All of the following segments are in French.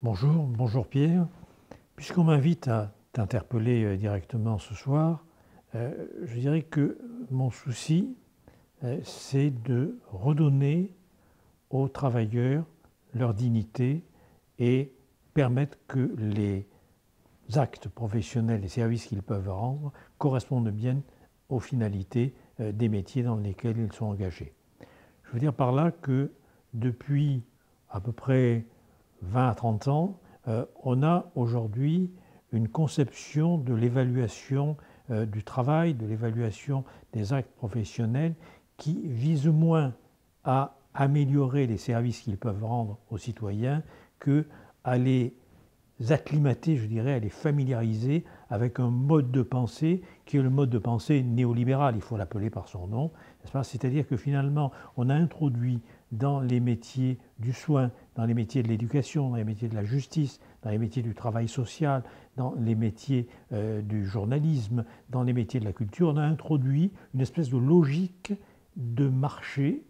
Bonjour Pierre. Puisqu'on m'invite à t'interpeller directement ce soir, je dirais que mon souci, c'est de redonner aux travailleurs leur dignité et permettre que les actes professionnels et services qu'ils peuvent rendre correspondent bien aux finalités des métiers dans lesquels ils sont engagés. Je veux dire par là que depuis à peu près 20 à 30 ans, on a aujourd'hui une conception de l'évaluation du travail, de l'évaluation des actes professionnels qui vise moins à améliorer les services qu'ils peuvent rendre aux citoyens que à les acclimater, je dirais, à les familiariser avec un mode de pensée qui est le mode de pensée néolibéral, il faut l'appeler par son nom, n'est-ce pas? C'est-à-dire que finalement, on a introduit dans les métiers du soin, dans les métiers de l'éducation, dans les métiers de la justice, dans les métiers du travail social, dans les métiers du journalisme, dans les métiers de la culture, on a introduit une espèce de logique de marché,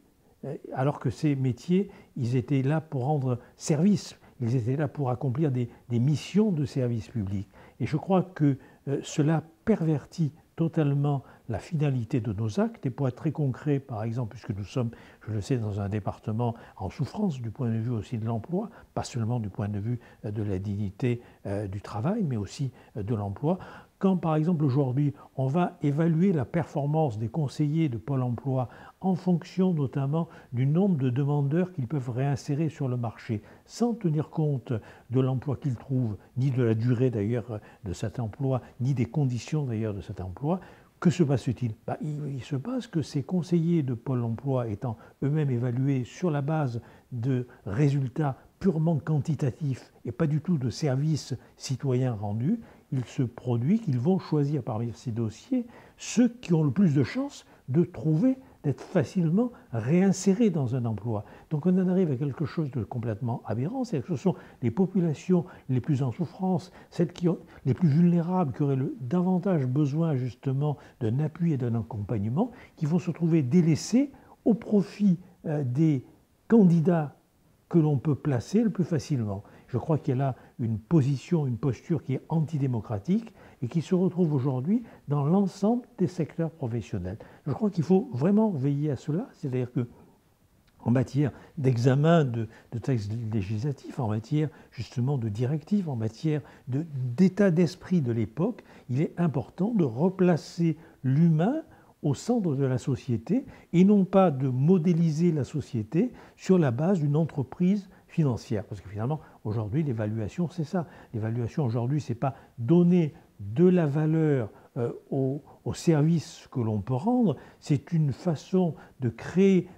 alors que ces métiers, ils étaient là pour rendre service. Ils étaient là pour accomplir des missions de service public. Et je crois que cela pervertit totalement la finalité de nos actes. Et pour être très concret, par exemple, puisque nous sommes, je le sais, dans un département en souffrance du point de vue aussi de l'emploi, pas seulement du point de vue de la dignité du travail, mais aussi de l'emploi, quand par exemple aujourd'hui on va évaluer la performance des conseillers de Pôle emploi en fonction notamment du nombre de demandeurs qu'ils peuvent réinsérer sur le marché, sans tenir compte de l'emploi qu'ils trouvent, ni de la durée d'ailleurs de cet emploi, ni des conditions d'ailleurs de cet emploi, que se passe-t-il? Il se passe que ces conseillers de Pôle emploi étant eux-mêmes évalués sur la base de résultats purement quantitatifs et pas du tout de services citoyens rendus, il se produit qu'ils vont choisir parmi ces dossiers ceux qui ont le plus de chances de trouver, d'être facilement réinsérés dans un emploi. Donc on en arrive à quelque chose de complètement aberrant, c'est-à-dire que ce sont les populations les plus en souffrance, celles qui ont les plus vulnérables, qui auraient davantage besoin justement d'un appui et d'un accompagnement, qui vont se trouver délaissées au profit des candidats que l'on peut placer le plus facilement. Je crois qu'il y a là une position, une posture qui est antidémocratique et qui se retrouve aujourd'hui dans l'ensemble des secteurs professionnels. Je crois qu'il faut vraiment veiller à cela, c'est-à-dire que en matière d'examen de textes législatifs, en matière justement de directives, en matière d'état d'esprit de l'époque, il est important de replacer l'humain au centre de la société et non pas de modéliser la société sur la base d'une entreprise financière. Parce que finalement, aujourd'hui, l'évaluation, c'est ça. L'évaluation aujourd'hui, c'est pas donner de la valeur au service que l'on peut rendre, c'est une façon de créer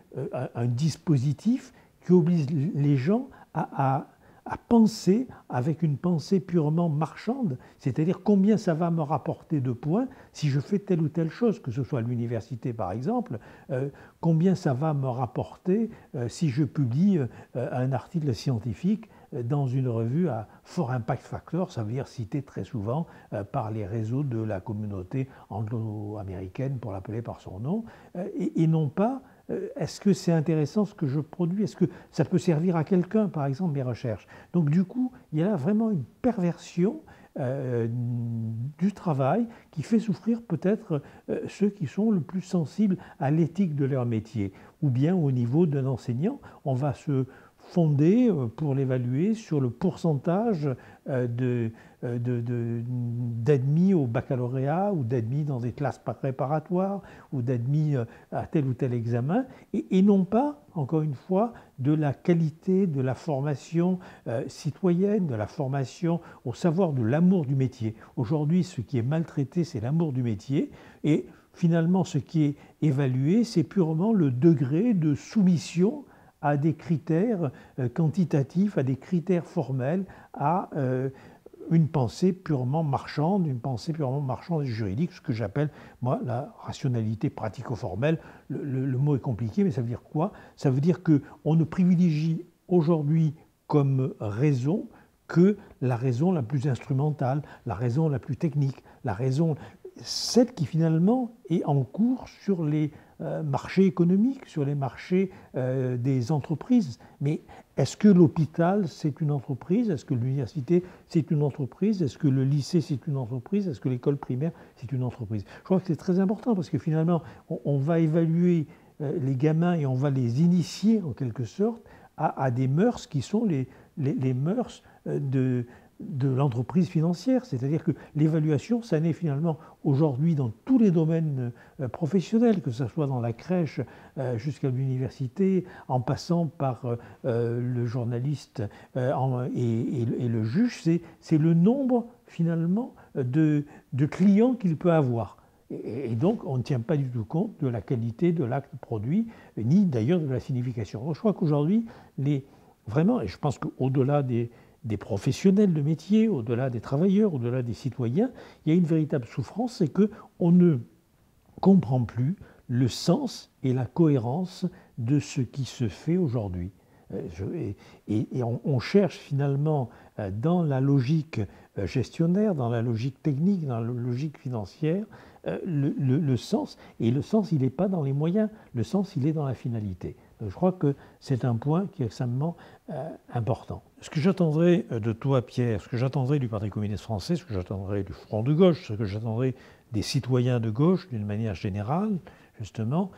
un dispositif qui oblige les gens à penser avec une pensée purement marchande, c'est-à-dire combien ça va me rapporter de points si je fais telle ou telle chose, que ce soit à l'université par exemple, combien ça va me rapporter si je publie un article scientifique dans une revue à fort impact factor, ça veut dire cité très souvent par les réseaux de la communauté anglo-américaine, pour l'appeler par son nom, et non pas est-ce que c'est intéressant ce que je produis? Est-ce que ça peut servir à quelqu'un, par exemple, mes recherches? Donc du coup, il y a là vraiment une perversion du travail qui fait souffrir peut-être ceux qui sont le plus sensibles à l'éthique de leur métier. Ou bien au niveau d'un enseignant, on va se fondé pour l'évaluer sur le pourcentage d'admis au baccalauréat ou d'admis dans des classes préparatoires ou d'admis à tel ou tel examen et non pas, encore une fois, de la qualité de la formation citoyenne, de la formation au savoir de l'amour du métier. Aujourd'hui, ce qui est maltraité, c'est l'amour du métier et finalement, ce qui est évalué, c'est purement le degré de soumission à des critères quantitatifs, à des critères formels, à une pensée purement marchande, une pensée purement marchande et juridique, ce que j'appelle, moi, la rationalité pratico-formelle. Le mot est compliqué, mais ça veut dire quoi? Ça veut dire qu'on ne privilégie aujourd'hui comme raison que la raison la plus instrumentale, la raison la plus technique, la raison celle qui finalement est en cours sur les marchés économiques, sur les marchés des entreprises. Mais est-ce que l'hôpital, c'est une entreprise? Est-ce que l'université, c'est une entreprise? Est-ce que le lycée, c'est une entreprise? Est-ce que l'école primaire, c'est une entreprise? Je crois que c'est très important parce que finalement, on va évaluer les gamins et on va les initier en quelque sorte à des mœurs qui sont les mœurs de l'entreprise financière. C'est-à-dire que l'évaluation, ça naît finalement aujourd'hui dans tous les domaines professionnels, que ce soit dans la crèche jusqu'à l'université, en passant par le journaliste et le juge, c'est le nombre finalement de clients qu'il peut avoir. Et donc, on ne tient pas du tout compte de la qualité de l'acte produit, ni d'ailleurs de la signification. Donc, je crois qu'aujourd'hui, vraiment, et je pense qu'au-delà des professionnels de métier, au-delà des travailleurs, au-delà des citoyens, il y a une véritable souffrance, c'est qu'on ne comprend plus le sens et la cohérence de ce qui se fait aujourd'hui. Et on cherche finalement dans la logique gestionnaire, dans la logique technique, dans la logique financière, le sens. Et le sens, il n'est pas dans les moyens, le sens, il est dans la finalité. Donc je crois que c'est un point qui est extrêmement important. Ce que j'attendrai de toi, Pierre, ce que j'attendrai du Parti communiste français, ce que j'attendrai du Front de gauche, ce que j'attendrai des citoyens de gauche d'une manière générale, justement,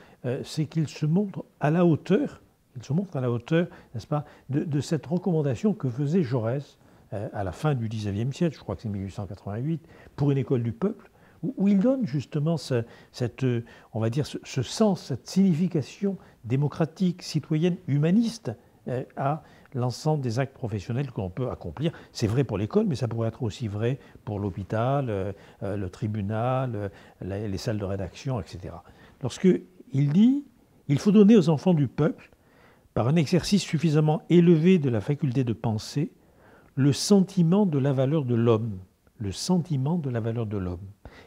c'est qu'ils se montrent à la hauteur, n'est-ce pas, de cette recommandation que faisait Jaurès à la fin du XIXe siècle, je crois que c'est 1888, pour une école du peuple, où il donne justement on va dire, ce sens, cette signification démocratique, citoyenne, humaniste à l'ensemble des actes professionnels qu'on peut accomplir. C'est vrai pour l'école, mais ça pourrait être aussi vrai pour l'hôpital, le tribunal, les salles de rédaction, etc. Lorsqu'il dit « Il faut donner aux enfants du peuple, par un exercice suffisamment élevé de la faculté de penser, le sentiment de la valeur de l'homme,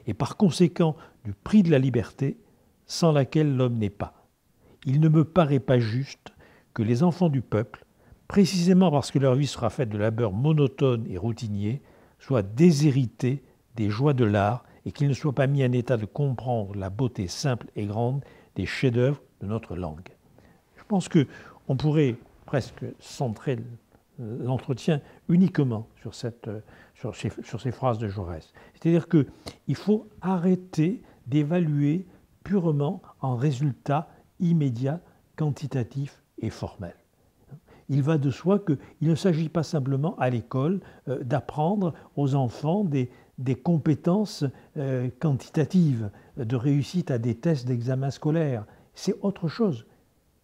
et par conséquent du prix de la liberté, sans laquelle l'homme n'est pas. Il ne me paraît pas juste que les enfants du peuple, précisément parce que leur vie sera faite de labeur monotone et routinier, soient déshérités des joies de l'art et qu'ils ne soient pas mis en état de comprendre la beauté simple et grande des chefs-d'œuvre de notre langue. » Je pense qu'on pourrait presque centrer l'entretien uniquement sur ces phrases de Jaurès. C'est-à-dire qu'il faut arrêter d'évaluer purement en résultats immédiats, quantitatifs et formels. Il va de soi qu'il ne s'agit pas simplement à l'école d'apprendre aux enfants des compétences quantitatives, de réussite à des tests d'examen scolaire. C'est autre chose.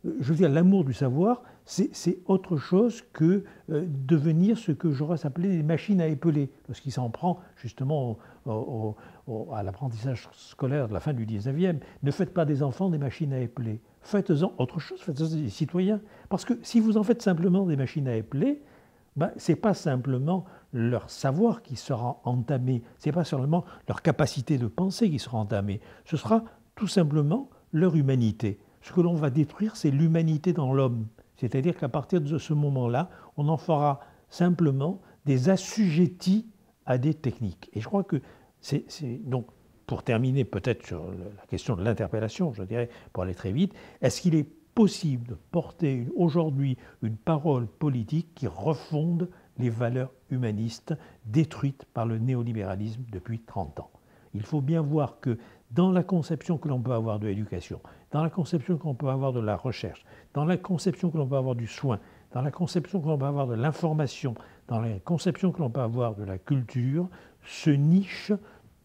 Je veux dire, l'amour du savoir, c'est autre chose que devenir ce que Jaurès appelait des machines à épeler, lorsqu'il s'en prend justement à l'apprentissage scolaire de la fin du 19e. Ne faites pas des enfants des machines à épeler. Faites-en autre chose, faites-en des citoyens. Parce que si vous en faites simplement des machines à épeler, ce n'est pas simplement leur savoir qui sera entamé, ce n'est pas seulement leur capacité de penser qui sera entamée, ce sera tout simplement leur humanité. Ce que l'on va détruire, c'est l'humanité dans l'homme. C'est-à-dire qu'à partir de ce moment-là, on en fera simplement des assujettis à des techniques. Et je crois que donc, pour terminer peut-être sur la question de l'interpellation, je dirais, pour aller très vite, est-ce qu'il est possible de porter aujourd'hui une parole politique qui refonde les valeurs humanistes détruites par le néolibéralisme depuis 30 ans? Il faut bien voir que dans la conception que l'on peut avoir de l'éducation, dans la conception que l'on peut avoir de la recherche, dans la conception que l'on peut avoir du soin, dans la conception que l'on peut avoir de l'information, dans la conception que l'on peut avoir de la culture, se niche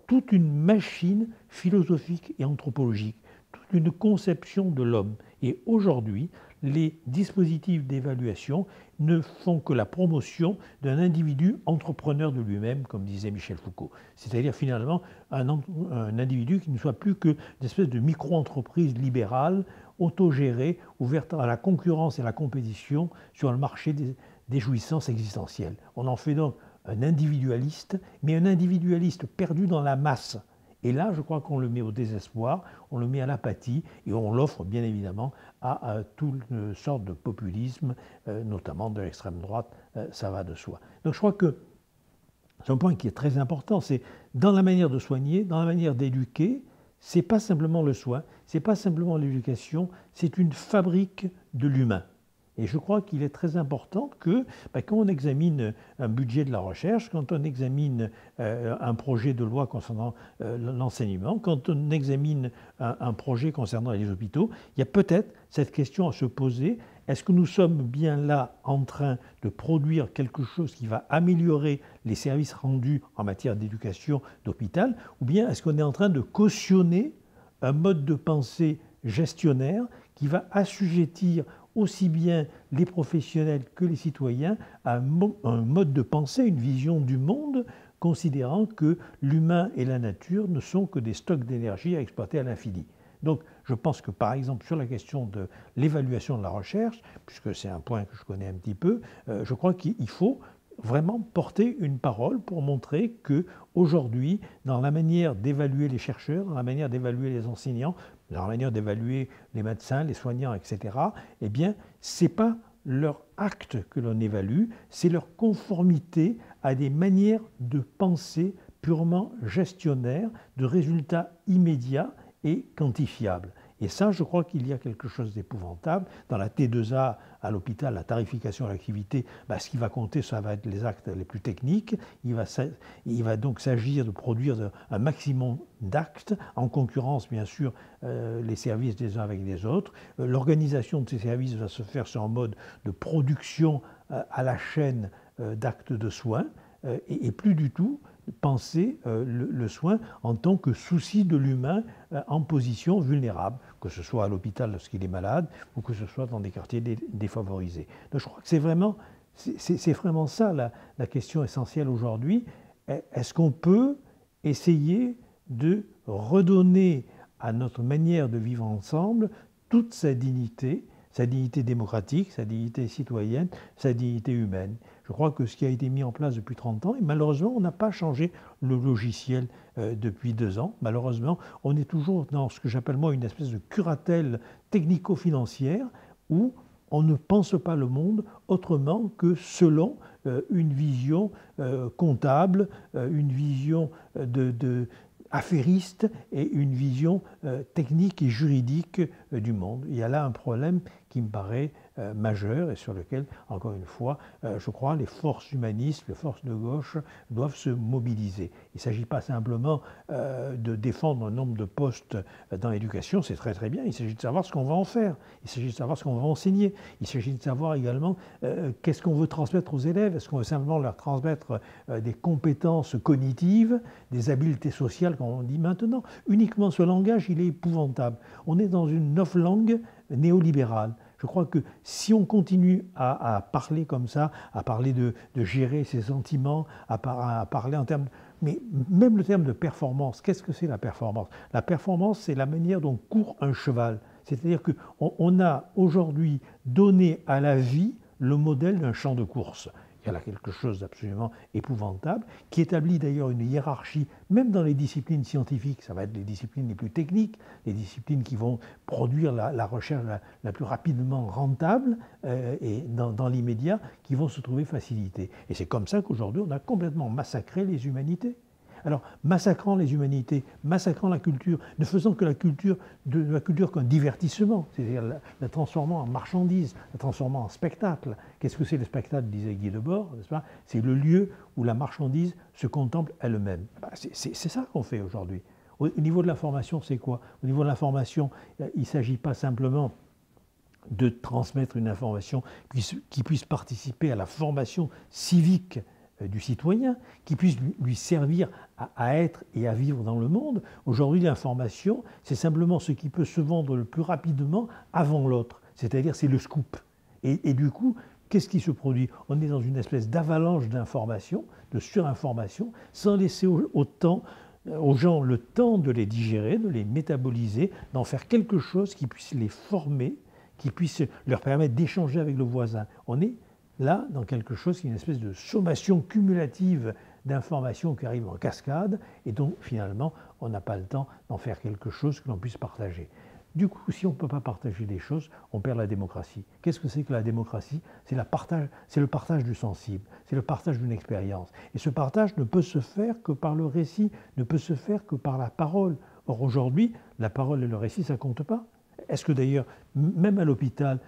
toute une machine philosophique et anthropologique, toute une conception de l'homme. Et aujourd'hui, les dispositifs d'évaluation ne font que la promotion d'un individu entrepreneur de lui-même, comme disait Michel Foucault. C'est-à-dire finalement un individu qui ne soit plus qu'une espèce de micro-entreprise libérale, autogérée, ouverte à la concurrence et à la compétition sur le marché des jouissances existentielles. On en fait donc un individualiste, mais un individualiste perdu dans la masse. Et là, je crois qu'on le met au désespoir, on le met à l'apathie et on l'offre bien évidemment à toutes sortes de populisme, notamment de l'extrême droite, ça va de soi. Donc je crois que c'est un point qui est très important, c'est dans la manière de soigner, dans la manière d'éduquer, c'est pas simplement le soin, c'est pas simplement l'éducation, c'est une fabrique de l'humain. Et je crois qu'il est très important que quand on examine un budget de la recherche, quand on examine un projet de loi concernant l'enseignement, quand on examine un projet concernant les hôpitaux, il y a peut-être cette question à se poser. Est-ce que nous sommes bien là en train de produire quelque chose qui va améliorer les services rendus en matière d'éducation d'hôpital, ou bien est-ce qu'on est en train de cautionner un mode de pensée gestionnaire qui va assujettir aussi bien les professionnels que les citoyens à un mode de pensée, une vision du monde, considérant que l'humain et la nature ne sont que des stocks d'énergie à exploiter à l'infini. Donc je pense que par exemple sur la question de l'évaluation de la recherche, puisque c'est un point que je connais un petit peu, je crois qu'il faut vraiment porter une parole pour montrer qu'aujourd'hui, dans la manière d'évaluer les chercheurs, dans la manière d'évaluer les enseignants, dans la manière d'évaluer les médecins, les soignants, etc., eh bien, ce n'est pas leur acte que l'on évalue, c'est leur conformité à des manières de penser purement gestionnaires, de résultats immédiats et quantifiables. Et ça, je crois qu'il y a quelque chose d'épouvantable. Dans la T2A à l'hôpital, la tarification à l'activité, ce qui va compter, ça va être les actes les plus techniques. Il va donc s'agir de produire un maximum d'actes, en concurrence, bien sûr, les services des uns avec les autres. L'organisation de ces services va se faire sur un mode de production à la chaîne d'actes de soins, et plus du tout penser le soin en tant que souci de l'humain en position vulnérable, que ce soit à l'hôpital lorsqu'il est malade ou que ce soit dans des quartiers défavorisés. Donc je crois que c'est vraiment ça la question essentielle aujourd'hui. Est-ce qu'on peut essayer de redonner à notre manière de vivre ensemble toute sa dignité démocratique, sa dignité citoyenne, sa dignité humaine? Je crois que ce qui a été mis en place depuis 30 ans, et malheureusement, on n'a pas changé le logiciel depuis 2 ans. Malheureusement, on est toujours dans ce que j'appelle moi une espèce de curatelle technico-financière où on ne pense pas le monde autrement que selon une vision comptable, une vision affairiste et une vision technique et juridique du monde. Il y a là un problème qui me paraît majeur et sur lequel, encore une fois, je crois les forces humanistes, les forces de gauche doivent se mobiliser. Il ne s'agit pas simplement de défendre un nombre de postes dans l'éducation, c'est très très bien, il s'agit de savoir ce qu'on va en faire, il s'agit de savoir ce qu'on va enseigner, il s'agit de savoir également qu'est-ce qu'on veut transmettre aux élèves, est-ce qu'on veut simplement leur transmettre des compétences cognitives, des habiletés sociales, comme on dit maintenant. Uniquement ce langage, il est épouvantable. On est dans une langue néolibérale. Je crois que si on continue à parler comme ça, à parler de gérer ses sentiments, à parler en termes... Mais même le terme de performance, qu'est-ce que c'est la performance? La performance, c'est la manière dont court un cheval. C'est-à-dire qu'on a aujourd'hui donné à la vie le modèle d'un champ de course. Il y a là quelque chose d'absolument épouvantable, qui établit d'ailleurs une hiérarchie, même dans les disciplines scientifiques, ça va être les disciplines les plus techniques, les disciplines qui vont produire la recherche la plus rapidement rentable et dans l'immédiat, qui vont se trouver facilitées. Et c'est comme ça qu'aujourd'hui, on a complètement massacré les humanités. Alors, massacrant les humanités, massacrant la culture, ne faisant que la culture qu'un divertissement, c'est-à-dire la transformant en marchandise, la transformant en spectacle. Qu'est-ce que c'est le spectacle, disait Guy Debord, n'est-ce pas? C'est le lieu où la marchandise se contemple elle-même. C'est ça qu'on fait aujourd'hui. Au niveau de l'information, c'est quoi? Au niveau de l'information, il ne s'agit pas simplement de transmettre une information qui puisse participer à la formation civique du citoyen, qui puisse lui servir à être et à vivre dans le monde. Aujourd'hui, l'information, c'est simplement ce qui peut se vendre le plus rapidement avant l'autre, c'est-à-dire c'est le scoop. Et du coup, qu'est-ce qui se produit? On est dans une espèce d'avalanche d'informations, de surinformation, sans laisser aux gens le temps de les digérer, de les métaboliser, d'en faire quelque chose qui puisse les former, qui puisse leur permettre d'échanger avec le voisin. On est là, dans quelque chose qui est une espèce de sommation cumulative d'informations qui arrivent en cascade et dont finalement on n'a pas le temps d'en faire quelque chose que l'on puisse partager. Du coup, si on ne peut pas partager des choses, on perd la démocratie. Qu'est-ce que c'est que la démocratie? C'est le partage du sensible, c'est le partage d'une expérience. Et ce partage ne peut se faire que par le récit, ne peut se faire que par la parole. Or aujourd'hui, la parole et le récit, ça ne compte pas. Est-ce que d'ailleurs, même à l'hôpital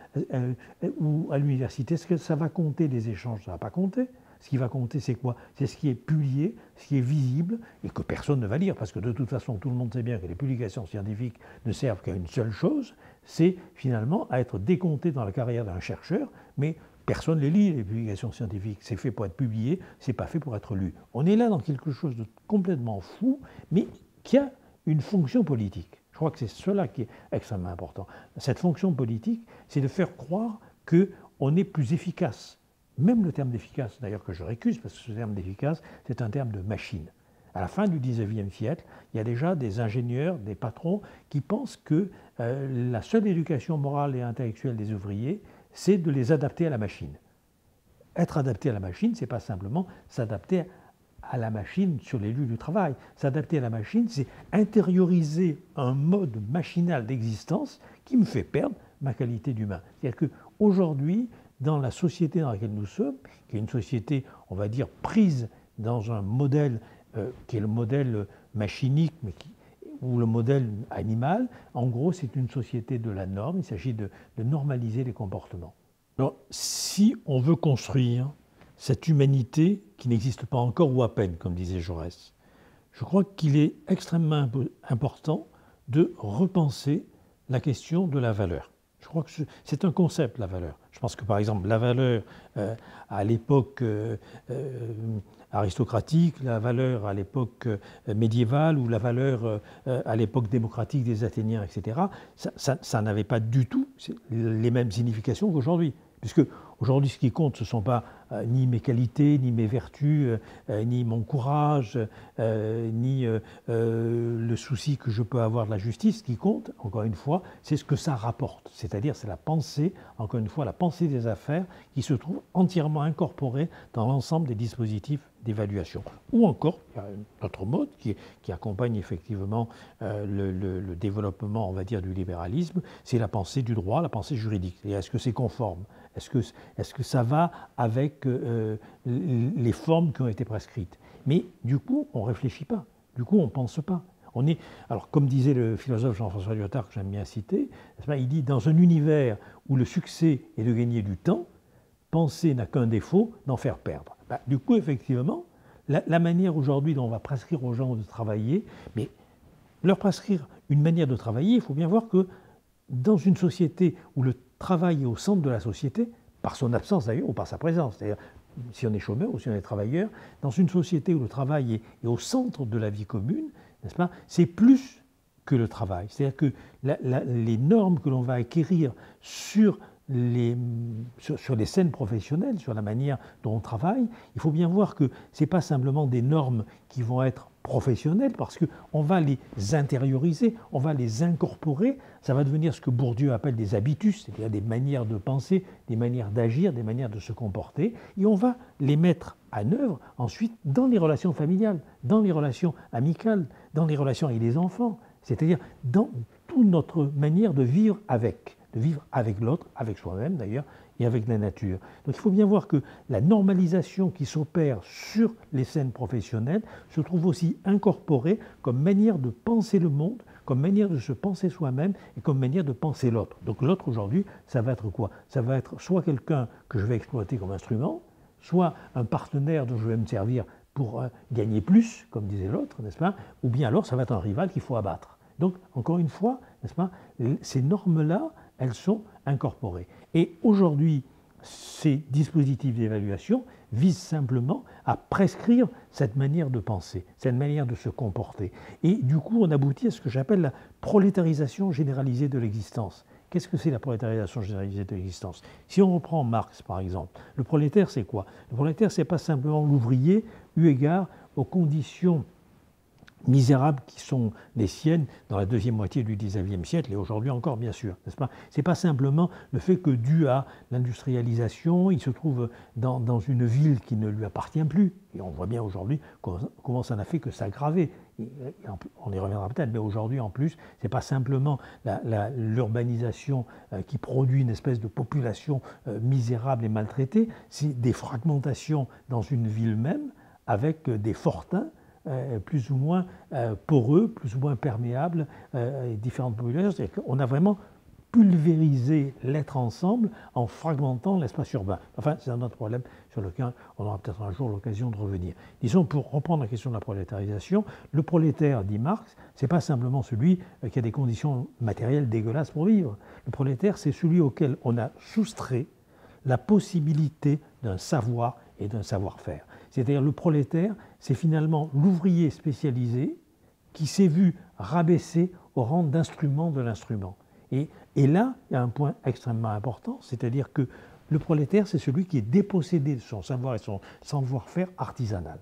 ou à l'université, est-ce que ça va compter les échanges? Ça ne va pas compter. Ce qui va compter, c'est quoi? C'est ce qui est publié, ce qui est visible et que personne ne va lire. Parce que de toute façon, tout le monde sait bien que les publications scientifiques ne servent qu'à une seule chose, c'est finalement à être décompté dans la carrière d'un chercheur, mais personne ne les lit, les publications scientifiques. C'est fait pour être publié, c'est pas fait pour être lu. On est là dans quelque chose de complètement fou, mais qui a une fonction politique. Je crois que c'est cela qui est extrêmement important. Cette fonction politique, c'est de faire croire qu'on est plus efficace. Même le terme d'efficace, d'ailleurs, que je récuse, parce que ce terme d'efficace, c'est un terme de machine. À la fin du XIXe siècle, il y a déjà des ingénieurs, des patrons, qui pensent que la seule éducation morale et intellectuelle des ouvriers, c'est de les adapter à la machine. Être adapté à la machine, ce n'est pas simplement s'adapter à la machine sur les lieux du travail. S'adapter à la machine, c'est intérioriser un mode machinal d'existence qui me fait perdre ma qualité d'humain. C'est-à-dire qu'aujourd'hui, dans la société dans laquelle nous sommes, qui est une société, on va dire, prise dans un modèle qui est le modèle machinique, ou le modèle animal, en gros, c'est une société de la norme, il s'agit de normaliser les comportements. Alors, si on veut construire cette humanité qui n'existe pas encore ou à peine, comme disait Jaurès, je crois qu'il est extrêmement important de repenser la question de la valeur. Je crois que c'est un concept, la valeur. Je pense que, par exemple, la valeur à l'époque aristocratique, la valeur à l'époque médiévale ou la valeur à l'époque démocratique des Athéniens, etc., ça n'avait pas du tout les mêmes significations qu'aujourd'hui. Puisque aujourd'hui, ce qui compte, ce ne sont pas ni mes qualités, ni mes vertus, ni mon courage, ni le souci que je peux avoir de la justice. Ce qui compte, encore une fois, c'est ce que ça rapporte. C'est-à-dire, c'est la pensée, encore une fois, la pensée des affaires qui se trouve entièrement incorporée dans l'ensemble des dispositifs d'évaluation. Ou encore, il y a un autre mode qui accompagne effectivement le développement, on va dire, du libéralisme, c'est la pensée du droit, la pensée juridique. Et est-ce que c'est conforme? Est-ce que ça va avec les formes qui ont été prescrites? Mais du coup, on ne réfléchit pas. Du coup, on ne pense pas. Alors, comme disait le philosophe Jean-François Lyotard, que j'aime bien citer, il dit « Dans un univers où le succès est de gagner du temps, penser n'a qu'un défaut, d'en faire perdre. » Du coup, effectivement, la manière aujourd'hui dont on va prescrire aux gens de travailler, mais leur prescrire une manière de travailler, il faut bien voir que dans une société où le travail est au centre de la société, par son absence d'ailleurs ou par sa présence, c'est-à-dire si on est chômeur ou si on est travailleur, dans une société où le travail est au centre de la vie commune, n'est-ce pas, c'est plus que le travail. C'est-à-dire que les normes que l'on va acquérir sur les scènes professionnelles, sur la manière dont on travaille, il faut bien voir que ce n'est pas simplement des normes qui vont être professionnelles, parce qu'on va les intérioriser, on va les incorporer, ça va devenir ce que Bourdieu appelle des habitus, c'est-à-dire des manières de penser, des manières d'agir, des manières de se comporter, et on va les mettre en œuvre ensuite dans les relations familiales, dans les relations amicales, dans les relations avec les enfants, c'est-à-dire dans toute notre manière de vivre avec l'autre, avec soi-même d'ailleurs, et avec la nature. Donc il faut bien voir que la normalisation qui s'opère sur les scènes professionnelles se trouve aussi incorporée comme manière de penser le monde, comme manière de se penser soi-même et comme manière de penser l'autre. Donc l'autre aujourd'hui, ça va être quoi? Ça va être soit quelqu'un que je vais exploiter comme instrument, soit un partenaire dont je vais me servir pour gagner plus, comme disait l'autre, n'est-ce pas? Ou bien alors ça va être un rival qu'il faut abattre. Donc encore une fois, n'est-ce pas, ces normes-là, elles sont incorporées. Et aujourd'hui, ces dispositifs d'évaluation visent simplement à prescrire cette manière de penser, cette manière de se comporter. Et du coup, on aboutit à ce que j'appelle la prolétarisation généralisée de l'existence. Qu'est-ce que c'est la prolétarisation généralisée de l'existence? Si on reprend Marx, par exemple, le prolétaire, c'est quoi? Le prolétaire, ce n'est pas simplement l'ouvrier eu égard aux conditions misérables qui sont les siennes dans la deuxième moitié du XIXe siècle et aujourd'hui encore, bien sûr, n'est-ce pas? Ce n'est pas simplement le fait que, dû à l'industrialisation, il se trouve dans une ville qui ne lui appartient plus. Et on voit bien aujourd'hui comment ça n'a fait que s'aggraver. On y reviendra peut-être, mais aujourd'hui, en plus, ce n'est pas simplement l'urbanisation qui produit une espèce de population misérable et maltraitée, c'est des fragmentations dans une ville même avec des fortins plus ou moins poreux, plus ou moins perméables, et différentes populations. C'est-à-dire qu'on a vraiment pulvérisé l'être ensemble en fragmentant l'espace urbain. Enfin, c'est un autre problème sur lequel on aura peut-être un jour l'occasion de revenir. Disons, pour reprendre la question de la prolétarisation, le prolétaire, dit Marx, ce n'est pas simplement celui qui a des conditions matérielles dégueulasses pour vivre. Le prolétaire, c'est celui auquel on a soustrait la possibilité d'un savoir et d'un savoir-faire. C'est-à-dire le prolétaire, c'est finalement l'ouvrier spécialisé qui s'est vu rabaissé au rang d'instrument de l'instrument. Et là, il y a un point extrêmement important, c'est-à-dire que le prolétaire, c'est celui qui est dépossédé de son savoir et son savoir-faire artisanal.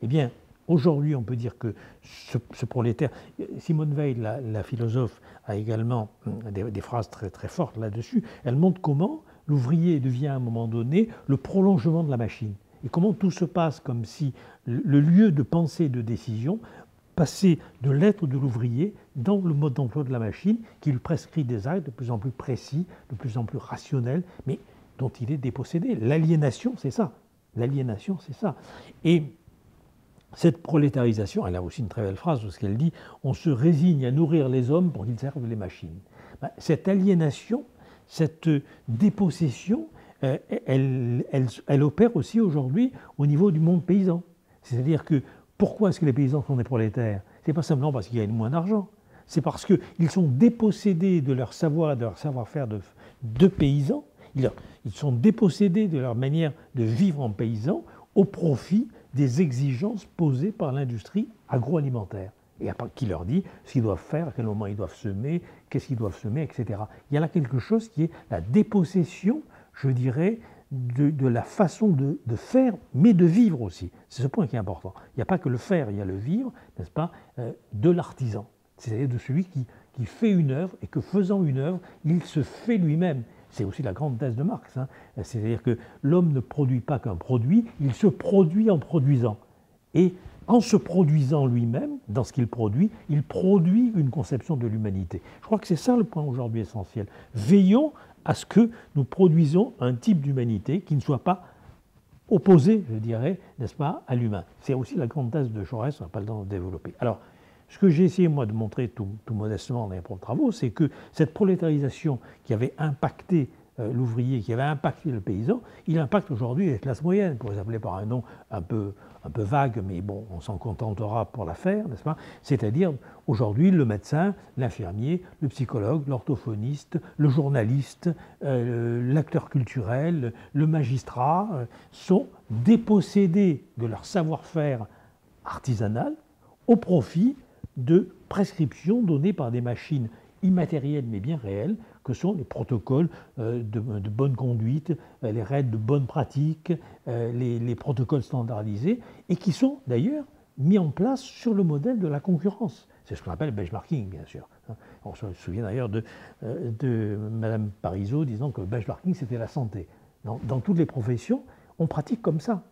Eh bien, aujourd'hui, on peut dire que ce prolétaire... Simone Weil, la philosophe, a également des phrases très, très fortes là-dessus. Elle montre comment l'ouvrier devient à un moment donné le prolongement de la machine. Et comment tout se passe comme si le lieu de pensée et de décision passait de l'être de l'ouvrier dans le mode d'emploi de la machine qui lui prescrit des actes de plus en plus précis, de plus en plus rationnels, mais dont il est dépossédé. L'aliénation, c'est ça. L'aliénation, c'est ça. Et cette prolétarisation, elle a aussi une très belle phrase parce qu'elle dit « On se résigne à nourrir les hommes pour qu'ils servent les machines ». Cette aliénation, cette dépossession, elle opère aussi aujourd'hui au niveau du monde paysan. C'est-à-dire que pourquoi est-ce que les paysans sont des prolétaires? Ce n'est pas simplement parce qu'ils gagnent moins d'argent, c'est parce qu'ils sont dépossédés de leur savoir et de leur savoir-faire de paysans, ils sont dépossédés de leur manière de vivre en paysan au profit des exigences posées par l'industrie agroalimentaire. Et qui leur dit ce qu'ils doivent faire, à quel moment ils doivent semer, qu'est-ce qu'ils doivent semer, etc. Il y a là quelque chose qui est la dépossession, je dirais, de la façon de faire, mais de vivre aussi. C'est ce point qui est important. Il n'y a pas que le faire, il y a le vivre, n'est-ce pas, de l'artisan. C'est-à-dire de celui qui fait une œuvre et que faisant une œuvre, il se fait lui-même. C'est aussi la grande thèse de Marx. Hein. C'est-à-dire que l'homme ne produit pas qu'un produit, il se produit en produisant. Et en se produisant lui-même, dans ce qu'il produit une conception de l'humanité. Je crois que c'est ça le point aujourd'hui essentiel. Veillons à ce que nous produisons un type d'humanité qui ne soit pas opposé, je dirais, n'est-ce pas, à l'humain. C'est aussi la grande thèse de Jaurès, on n'a pas le temps de développer. Alors, ce que j'ai essayé, moi, de montrer tout modestement dans mes propres travaux, c'est que cette prolétarisation qui avait impacté l'ouvrier, qui avait impacté le paysan, il impacte aujourd'hui les classes moyennes, pour les appeler par un nom un peu vague, mais bon, on s'en contentera pour la faire, n'est-ce pas? C'est-à-dire, aujourd'hui, le médecin, l'infirmier, le psychologue, l'orthophoniste, le journaliste, l'acteur culturel, le magistrat, sont dépossédés de leur savoir-faire artisanal au profit de prescriptions données par des machines immatérielles mais bien réelles, que sont les protocoles de bonne conduite, les règles de bonne pratique, les protocoles standardisés, et qui sont d'ailleurs mis en place sur le modèle de la concurrence. C'est ce qu'on appelle le benchmarking, bien sûr. On se souvient d'ailleurs de Mme Parisot disant que le benchmarking, c'était la santé. Dans toutes les professions, on pratique comme ça.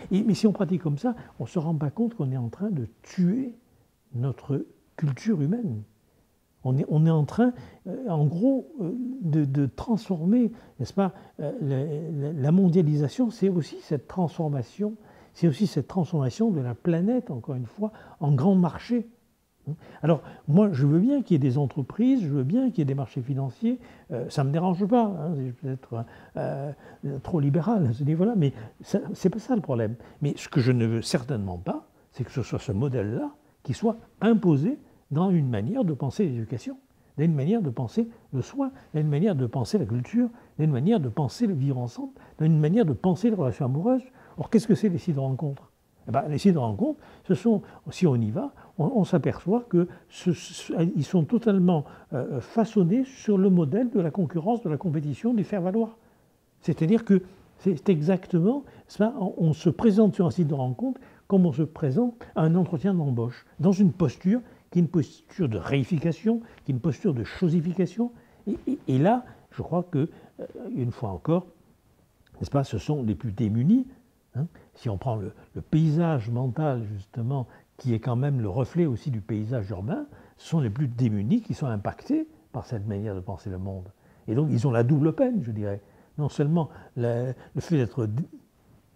Mais si on pratique comme ça, on ne se rend pas compte qu'on est en train de tuer notre culture humaine. On est en train, en gros, de transformer, n'est-ce pas, la mondialisation, c'est aussi cette transformation de la planète, encore une fois, en grand marché. Alors, moi, je veux bien qu'il y ait des entreprises, je veux bien qu'il y ait des marchés financiers, ça ne me dérange pas, hein, c'est peut-être trop libéral à ce niveau-là, mais ce n'est pas ça le problème. Mais ce que je ne veux certainement pas, c'est que ce soit ce modèle-là qui soit imposé dans une manière de penser l'éducation, dans une manière de penser le soin, dans une manière de penser la culture, dans une manière de penser le vivre ensemble, dans une manière de penser les relations amoureuses. Or, qu'est-ce que c'est les sites de rencontres? Les sites de rencontres, ce sont, si on y va, on s'aperçoit qu'ils sont totalement façonnés sur le modèle de la concurrence, de la compétition, du faire-valoir. C'est-à-dire que C'est exactement ça. On se présente sur un site de rencontre comme on se présente à un entretien d'embauche, dans une posture qui est une posture de réification, qui est une posture de chosification. Et là, je crois que, une fois encore, n'est-ce pas, ce sont les plus démunis. Hein. Si on prend le paysage mental, justement, qui est quand même le reflet aussi du paysage urbain, ce sont les plus démunis qui sont impactés par cette manière de penser le monde. Et donc, ils ont la double peine, je dirais. Non seulement le fait d'être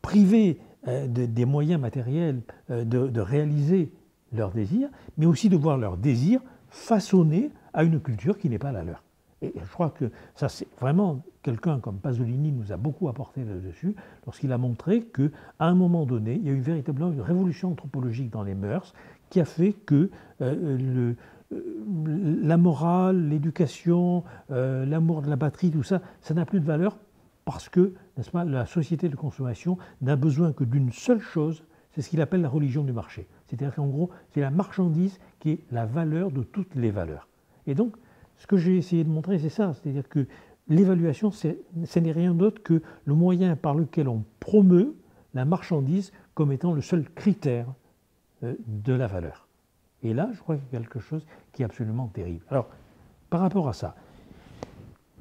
privés des moyens matériels de réaliser leurs désirs, mais aussi de voir leurs désirs façonnés à une culture qui n'est pas la leur. Et je crois que ça, c'est vraiment quelqu'un comme Pasolini nous a beaucoup apporté là-dessus, lorsqu'il a montré qu'à un moment donné, il y a eu véritablement une révolution anthropologique dans les mœurs qui a fait que la morale, l'éducation, l'amour de la patrie, tout ça, ça n'a plus de valeur parce que, n'est-ce pas, la société de consommation n'a besoin que d'une seule chose, c'est ce qu'il appelle la religion du marché. C'est-à-dire qu'en gros, c'est la marchandise qui est la valeur de toutes les valeurs. Et donc, ce que j'ai essayé de montrer, c'est ça, c'est-à-dire que l'évaluation, ce n'est rien d'autre que le moyen par lequel on promeut la marchandise comme étant le seul critère de la valeur. Et là, je crois qu'il y a quelque chose qui est absolument terrible. Alors, par rapport à ça,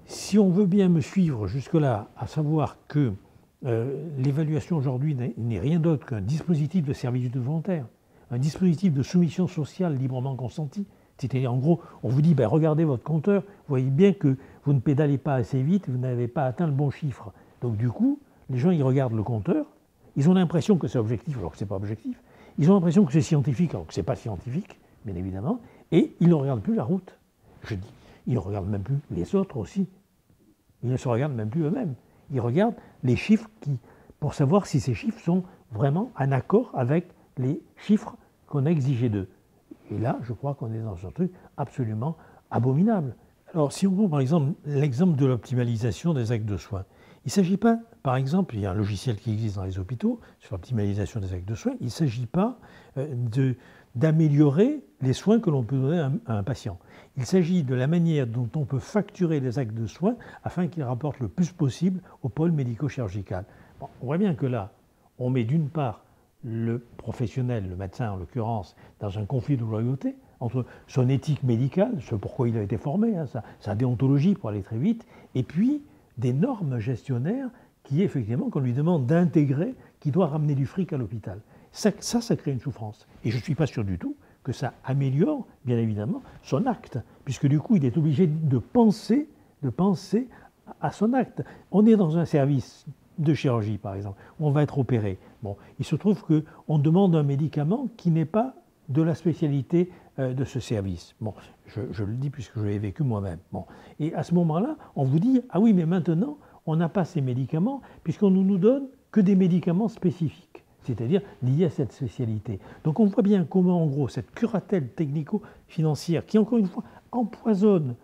si on veut bien me suivre jusque-là, à savoir que l'évaluation aujourd'hui n'est rien d'autre qu'un dispositif de servitude volontaire, un dispositif de soumission sociale librement consentie, c'est-à-dire, en gros, on vous dit, ben, regardez votre compteur, vous voyez bien que vous ne pédalez pas assez vite, vous n'avez pas atteint le bon chiffre. Donc, du coup, les gens, ils regardent le compteur, ils ont l'impression que c'est objectif alors que ce n'est pas objectif, ils ont l'impression que c'est scientifique alors que ce n'est pas scientifique, bien évidemment, et ils ne regardent plus la route. Je dis, ils ne regardent même plus les autres aussi. Ils ne se regardent même plus eux-mêmes. Ils regardent les chiffres pour savoir si ces chiffres sont vraiment en accord avec les chiffres qu'on a exigés d'eux. Et là, je crois qu'on est dans un truc absolument abominable. Alors, si on prend par exemple l'exemple de l'optimalisation des actes de soins, il ne s'agit pas, par exemple, il y a un logiciel qui existe dans les hôpitaux sur l'optimalisation des actes de soins, il ne s'agit pas d'améliorer les soins que l'on peut donner à un patient. Il s'agit de la manière dont on peut facturer les actes de soins afin qu'ils rapportent le plus possible au pôle médico-chirurgical. Bon, on voit bien que là, on met d'une part le professionnel, le médecin en l'occurrence, dans un conflit de loyauté entre son éthique médicale, ce pourquoi il a été formé, hein, sa déontologie pour aller très vite, et puis des normes gestionnaires qui, effectivement, qu'on lui demande d'intégrer, qui doit ramener du fric à l'hôpital. Ça crée une souffrance. Et je ne suis pas sûr du tout que ça améliore, bien évidemment, son acte, puisque du coup, il est obligé de penser à son acte. On est dans un service de chirurgie, par exemple, où on va être opéré. Bon, il se trouve qu'on demande un médicament qui n'est pas de la spécialité de ce service. Bon, je le dis puisque je l'ai vécu moi-même. Bon. Et à ce moment-là, on vous dit « Ah oui, mais maintenant, on n'a pas ces médicaments puisqu'on ne nous donne que des médicaments spécifiques, c'est-à-dire liés à cette spécialité. » Donc on voit bien comment, en gros, cette curatelle technico-financière qui, encore une fois, empoisonne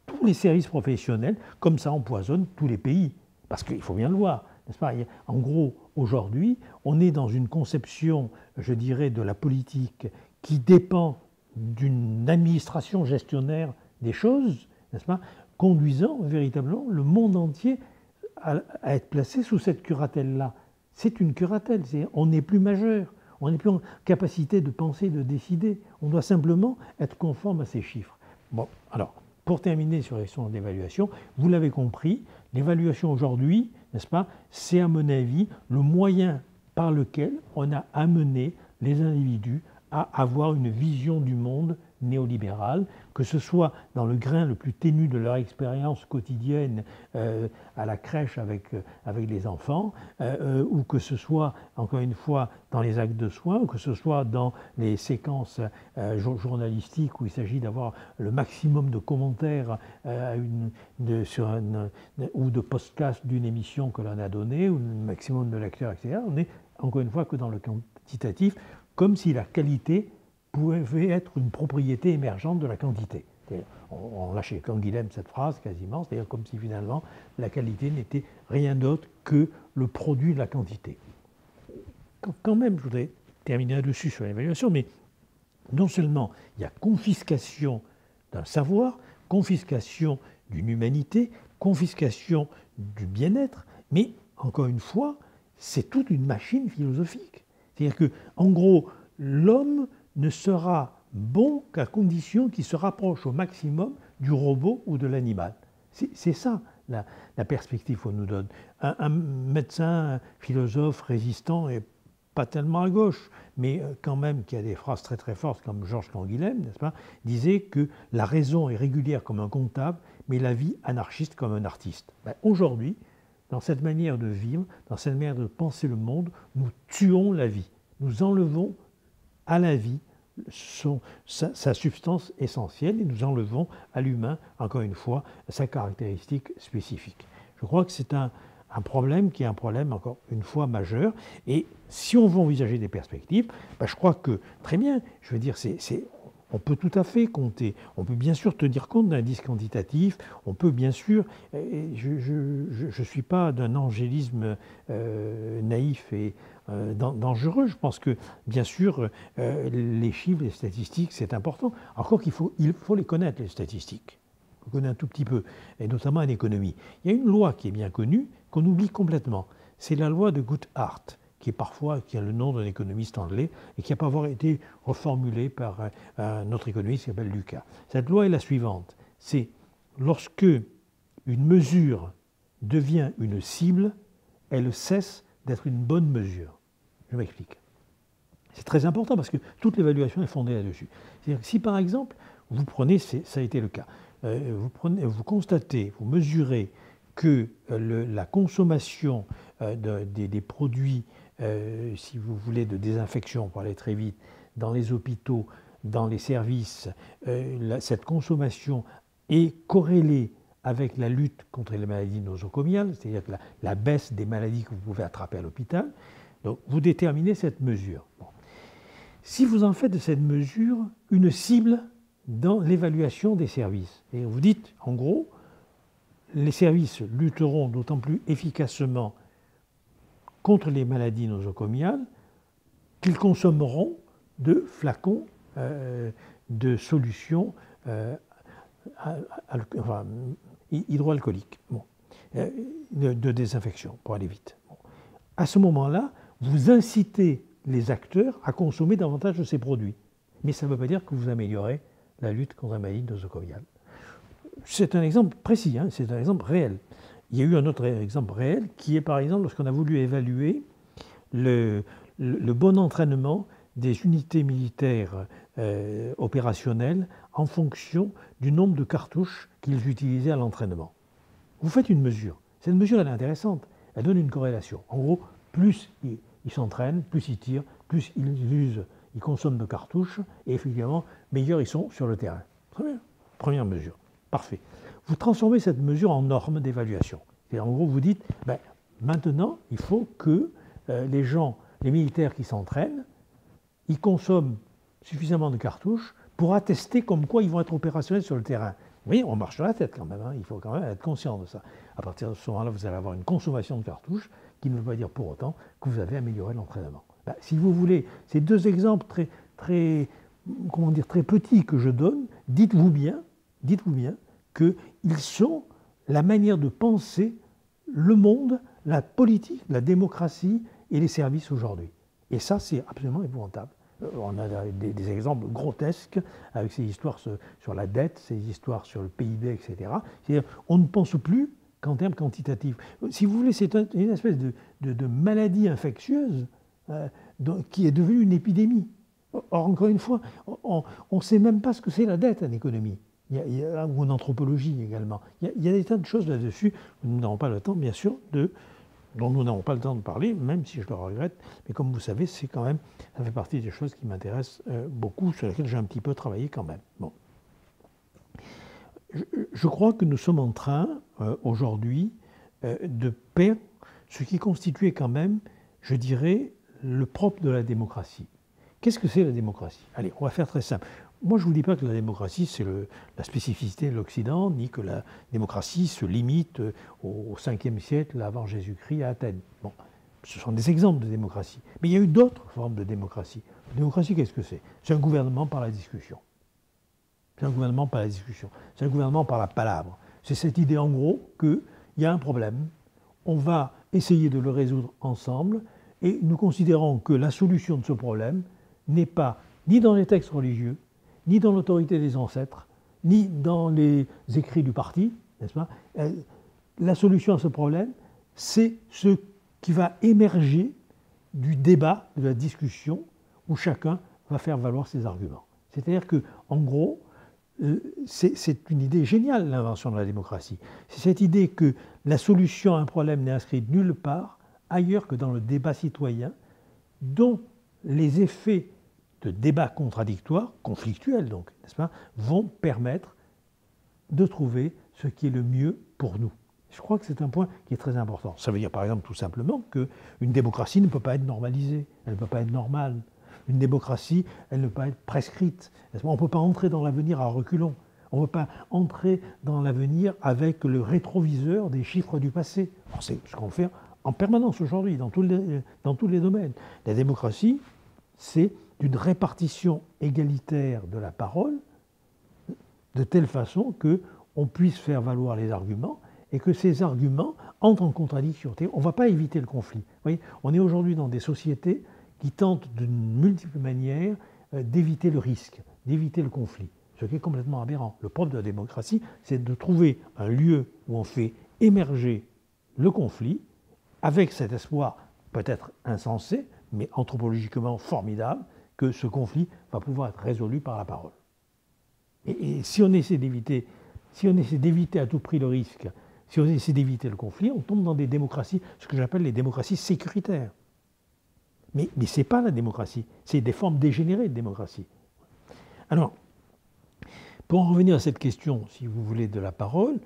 tous les services professionnels, comme ça empoisonne tous les pays. Parce qu'il faut bien le voir, n'est-ce pas ? En gros, aujourd'hui, on est dans une conception, je dirais, de la politique qui dépend d'une administration gestionnaire des choses, n'est-ce pas ? Conduisant véritablement le monde entier à être placé sous cette curatelle-là. C'est une curatelle, on n'est plus majeur, on n'est plus en capacité de penser, de décider. On doit simplement être conforme à ces chiffres. Bon, alors, pour terminer sur les questions d'évaluation, vous l'avez compris, l'évaluation aujourd'hui, n'est-ce pas, c'est à mon avis le moyen par lequel on a amené les individus à avoir une vision du monde néolibérale, que ce soit dans le grain le plus ténu de leur expérience quotidienne à la crèche avec les enfants, ou que ce soit, encore une fois, dans les actes de soins, ou que ce soit dans les séquences journalistiques où il s'agit d'avoir le maximum de commentaires ou de podcasts d'une émission que l'on a donnée, ou le maximum de lecteurs, etc. On n'est, encore une fois, que dans le quantitatif, comme si la qualité pouvait être une propriété émergente de la quantité. On lâche chez Canguilhem cette phrase quasiment, c'est-à-dire comme si finalement la qualité n'était rien d'autre que le produit de la quantité. Quand même, je voudrais terminer là-dessus sur l'évaluation, mais non seulement il y a confiscation d'un savoir, confiscation d'une humanité, confiscation du bien-être, mais encore une fois, c'est toute une machine philosophique. C'est-à-dire que, en gros, l'homme ne sera bon qu'à condition qu'il se rapproche au maximum du robot ou de l'animal. C'est ça la perspective qu'on nous donne. Un médecin, un philosophe résistant et pas tellement à gauche, mais quand même qui a des phrases très très fortes comme Georges Canguilhem, n'est-ce pas, disait que la raison est régulière comme un comptable, mais la vie anarchiste comme un artiste. Ben, aujourd'hui, dans cette manière de vivre, dans cette manière de penser le monde, nous tuons la vie. Nous enlevons à la vie sa substance essentielle et nous enlevons à l'humain, encore une fois, sa caractéristique spécifique. Je crois que c'est un problème qui est un problème, encore une fois, majeur. Et si on veut envisager des perspectives, ben je crois que, très bien, je veux dire, on peut tout à fait compter. On peut bien sûr tenir compte d'indices quantitatifs. On peut bien sûr... Je ne suis pas d'un angélisme naïf et dangereux. Je pense que, bien sûr, les chiffres, les statistiques, c'est important. Encore il faut les connaître, les statistiques. On connaît un tout petit peu, et notamment en économie. Il y a une loi qui est bien connue, qu'on oublie complètement. C'est la loi de Goodhart, qui a le nom d'un économiste anglais, et qui n'a pas avoir été reformulée par un autre économiste qui s'appelle Lucas. Cette loi est la suivante. C'est lorsque une mesure devient une cible, elle cesse d'être une bonne mesure. Je m'explique. C'est très important parce que toute l'évaluation est fondée là-dessus. C'est-à-dire que si par exemple, vous prenez, ça a été le cas, vous constatez, vous mesurez que la consommation des produits, si vous voulez, de désinfection, pour aller très vite, dans les hôpitaux, dans les services, cette consommation est corrélée avec la lutte contre les maladies nosocomiales, c'est-à-dire que la baisse des maladies que vous pouvez attraper à l'hôpital. Donc vous déterminez cette mesure. Bon. Si vous en faites de cette mesure une cible dans l'évaluation des services, et vous dites, en gros, les services lutteront d'autant plus efficacement contre les maladies nosocomiales qu'ils consommeront de flacons de solutions hydroalcooliques, de désinfection, pour aller vite. Bon. À ce moment-là, vous incitez les acteurs à consommer davantage de ces produits. Mais ça ne veut pas dire que vous améliorez la lutte contre la maladie nosocomiale. C'est un exemple précis, hein, c'est un exemple réel. Il y a eu un autre exemple réel qui est par exemple lorsqu'on a voulu évaluer le bon entraînement des unités militaires opérationnelles en fonction du nombre de cartouches qu'ils utilisaient à l'entraînement. Vous faites une mesure. Cette mesure, elle est intéressante. Elle donne une corrélation. En gros, plus ils s'entraînent, plus ils tirent, plus ils consomment de cartouches, et effectivement, meilleurs ils sont sur le terrain. Très bien. Première mesure. Parfait. Vous transformez cette mesure en norme d'évaluation. Et en gros, vous dites, ben, maintenant, il faut que les militaires qui s'entraînent, ils consomment suffisamment de cartouches pour attester comme quoi ils vont être opérationnels sur le terrain. Vous voyez, on marche sur la tête quand même, hein. Il faut quand même être conscient de ça. À partir de ce moment-là, vous allez avoir une consommation de cartouches qui ne veut pas dire pour autant que vous avez amélioré l'entraînement. Ben, si vous voulez, ces deux exemples très petits que je donne, dites-vous bien qu'ils sont la manière de penser le monde, la politique, la démocratie et les services aujourd'hui. Et ça, c'est absolument épouvantable. On a des exemples grotesques avec ces histoires sur la dette, ces histoires sur le PIB, etc. C'est-à-dire, on ne pense plus qu'en termes quantitatifs. Si vous voulez, c'est une espèce de maladie infectieuse qui est devenue une épidémie. Or, encore une fois, on ne sait même pas ce que c'est la dette en économie. Ou en anthropologie également. Il y a des tas de choses là-dessus. Nous n'avons pas le temps, bien sûr, dont nous n'avons pas le temps de parler, même si je le regrette. Mais comme vous savez, ça fait partie des choses qui m'intéressent beaucoup, sur lesquelles j'ai un petit peu travaillé quand même. Bon. Je crois que nous sommes en train, aujourd'hui, de perdre ce qui constituait quand même, je dirais, le propre de la démocratie. Qu'est-ce que c'est la démocratie? Allez, on va faire très simple. Moi, je ne vous dis pas que la démocratie, c'est la spécificité de l'Occident, ni que la démocratie se limite au 5e siècle avant Jésus-Christ à Athènes. Bon, ce sont des exemples de démocratie. Mais il y a eu d'autres formes de démocratie. La démocratie, qu'est-ce que c'est? C'est un gouvernement par la discussion. C'est un gouvernement par la discussion. C'est un gouvernement par la palabre. C'est cette idée, en gros, qu'il y a un problème. on va essayer de le résoudre ensemble, et nous considérons que la solution de ce problème n'est pas ni dans les textes religieux, ni dans l'autorité des ancêtres, ni dans les écrits du parti, n'est-ce pas? La solution à ce problème, c'est ce qui va émerger du débat, de la discussion, où chacun va faire valoir ses arguments. C'est-à-dire que, en gros, c'est une idée géniale, l'invention de la démocratie. C'est cette idée que la solution à un problème n'est inscrite nulle part ailleurs que dans le débat citoyen, dont les effets de débats contradictoires, conflictuels donc, n'est-ce pas, vont permettre de trouver ce qui est le mieux pour nous. Je crois que c'est un point qui est très important. Ça veut dire par exemple tout simplement qu'une démocratie ne peut pas être normalisée, elle ne peut pas être normale. Une démocratie, elle ne peut pas être prescrite. On ne peut pas entrer dans l'avenir à reculons. On ne peut pas entrer dans l'avenir avec le rétroviseur des chiffres du passé. C'est ce qu'on fait en permanence aujourd'hui, dans tous les domaines. La démocratie, c'est une répartition égalitaire de la parole, de telle façon qu'on puisse faire valoir les arguments et que ces arguments entrent en contradiction. On ne va pas éviter le conflit. Vous voyez, on est aujourd'hui dans des sociétés qui tentent d'une multiple manière d'éviter le risque, d'éviter le conflit, ce qui est complètement aberrant. Le propre de la démocratie, c'est de trouver un lieu où on fait émerger le conflit, avec cet espoir peut-être insensé, mais anthropologiquement formidable, que ce conflit va pouvoir être résolu par la parole. Et si on essaie d'éviter à tout prix le risque, si on essaie d'éviter le conflit, on tombe dans des démocraties, ce que j'appelle les démocraties sécuritaires. Mais ce n'est pas la démocratie, c'est des formes dégénérées de démocratie. Alors, pour en revenir à cette question, si vous voulez, de la parole,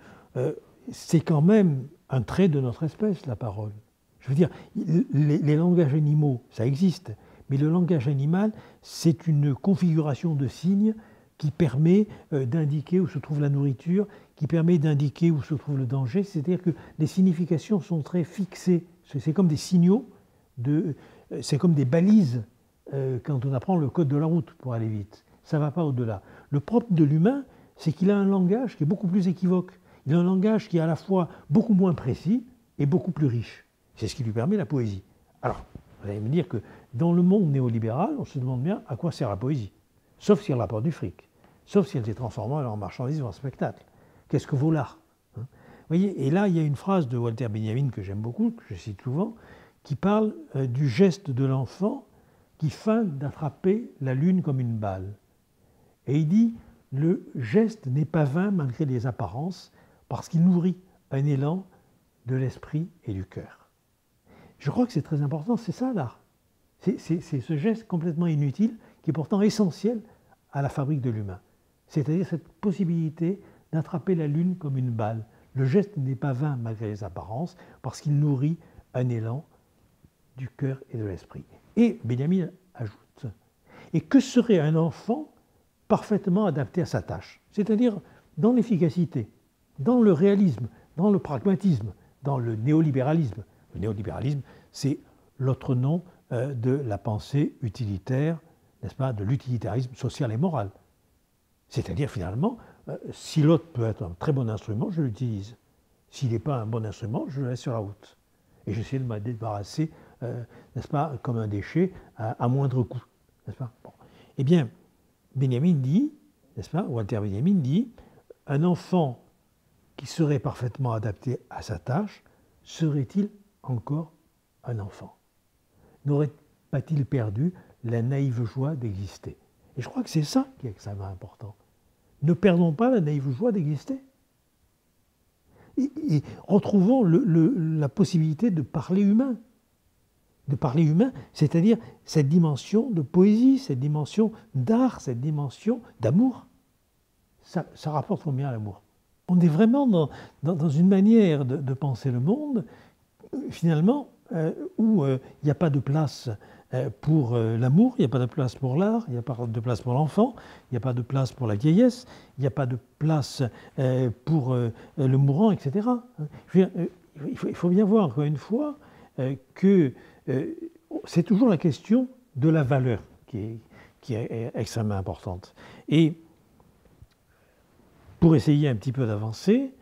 c'est quand même un trait de notre espèce, la parole. Je veux dire, les langages animaux, ça existe, mais le langage animal, c'est une configuration de signes qui permet d'indiquer où se trouve la nourriture, qui permet d'indiquer où se trouve le danger, c'est-à-dire que les significations sont très fixées. C'est comme des signaux, c'est comme des balises quand on apprend le code de la route pour aller vite. Ça ne va pas au-delà. Le propre de l'humain, c'est qu'il a un langage qui est beaucoup plus équivoque. Il a un langage qui est à la fois beaucoup moins précis et beaucoup plus riche. C'est ce qui lui permet la poésie. Alors, vous allez me dire que dans le monde néolibéral, on se demande bien à quoi sert la poésie. Sauf si elle rapporte du fric. Sauf si elle s'est transformée en marchandise ou en spectacle. Qu'est-ce que vaut l'art, hein? Vous voyez, et là, il y a une phrase de Walter Benjamin que j'aime beaucoup, que je cite souvent, qui parle du geste de l'enfant qui feint d'attraper la lune comme une balle. Et il dit « Le geste n'est pas vain malgré les apparences, parce qu'il nourrit un élan de l'esprit et du cœur. » Je crois que c'est très important, c'est ça l'art. C'est ce geste complètement inutile qui est pourtant essentiel à la fabrique de l'humain. C'est-à-dire cette possibilité d'attraper la lune comme une balle. Le geste n'est pas vain malgré les apparences, parce qu'il nourrit un élan du cœur et de l'esprit. Et Benjamin ajoute, et que serait un enfant parfaitement adapté à sa tâche, c'est-à-dire dans l'efficacité, dans le réalisme, dans le pragmatisme, dans le néolibéralisme. Le néolibéralisme, c'est l'autre nom de la pensée utilitaire, n'est-ce pas, de l'utilitarisme social et moral. C'est-à-dire finalement, si l'autre peut être un très bon instrument, je l'utilise. S'il n'est pas un bon instrument, je le laisse sur la route. Et j'essaie de m'en débarrasser, n'est-ce pas, comme un déchet, à moindre coût. N'est-ce pas? Bon. Eh bien, Benjamin dit, n'est-ce pas, Walter Benjamin dit, un enfant qui serait parfaitement adapté à sa tâche, serait-il encore un enfant? N'aurait pas-il perdu la naïve joie d'exister? Et je crois que c'est ça qui est extrêmement important. Ne perdons pas la naïve joie d'exister. Et retrouvons la possibilité de parler humain. De parler humain, c'est-à-dire cette dimension de poésie, cette dimension d'art, cette dimension d'amour. Ça rapporte combien l'amour? On est vraiment dans une manière de penser le monde, finalement, où il n'y a pas de place pour l'amour, il n'y a pas de place pour l'art, il n'y a pas de place pour l'enfant, il n'y a pas de place pour la vieillesse, il n'y a pas de place pour le mourant, etc. Il faut bien voir, encore une fois, que c'est toujours la question de la valeur qui est extrêmement importante. Et pour essayer un petit peu d'avancer,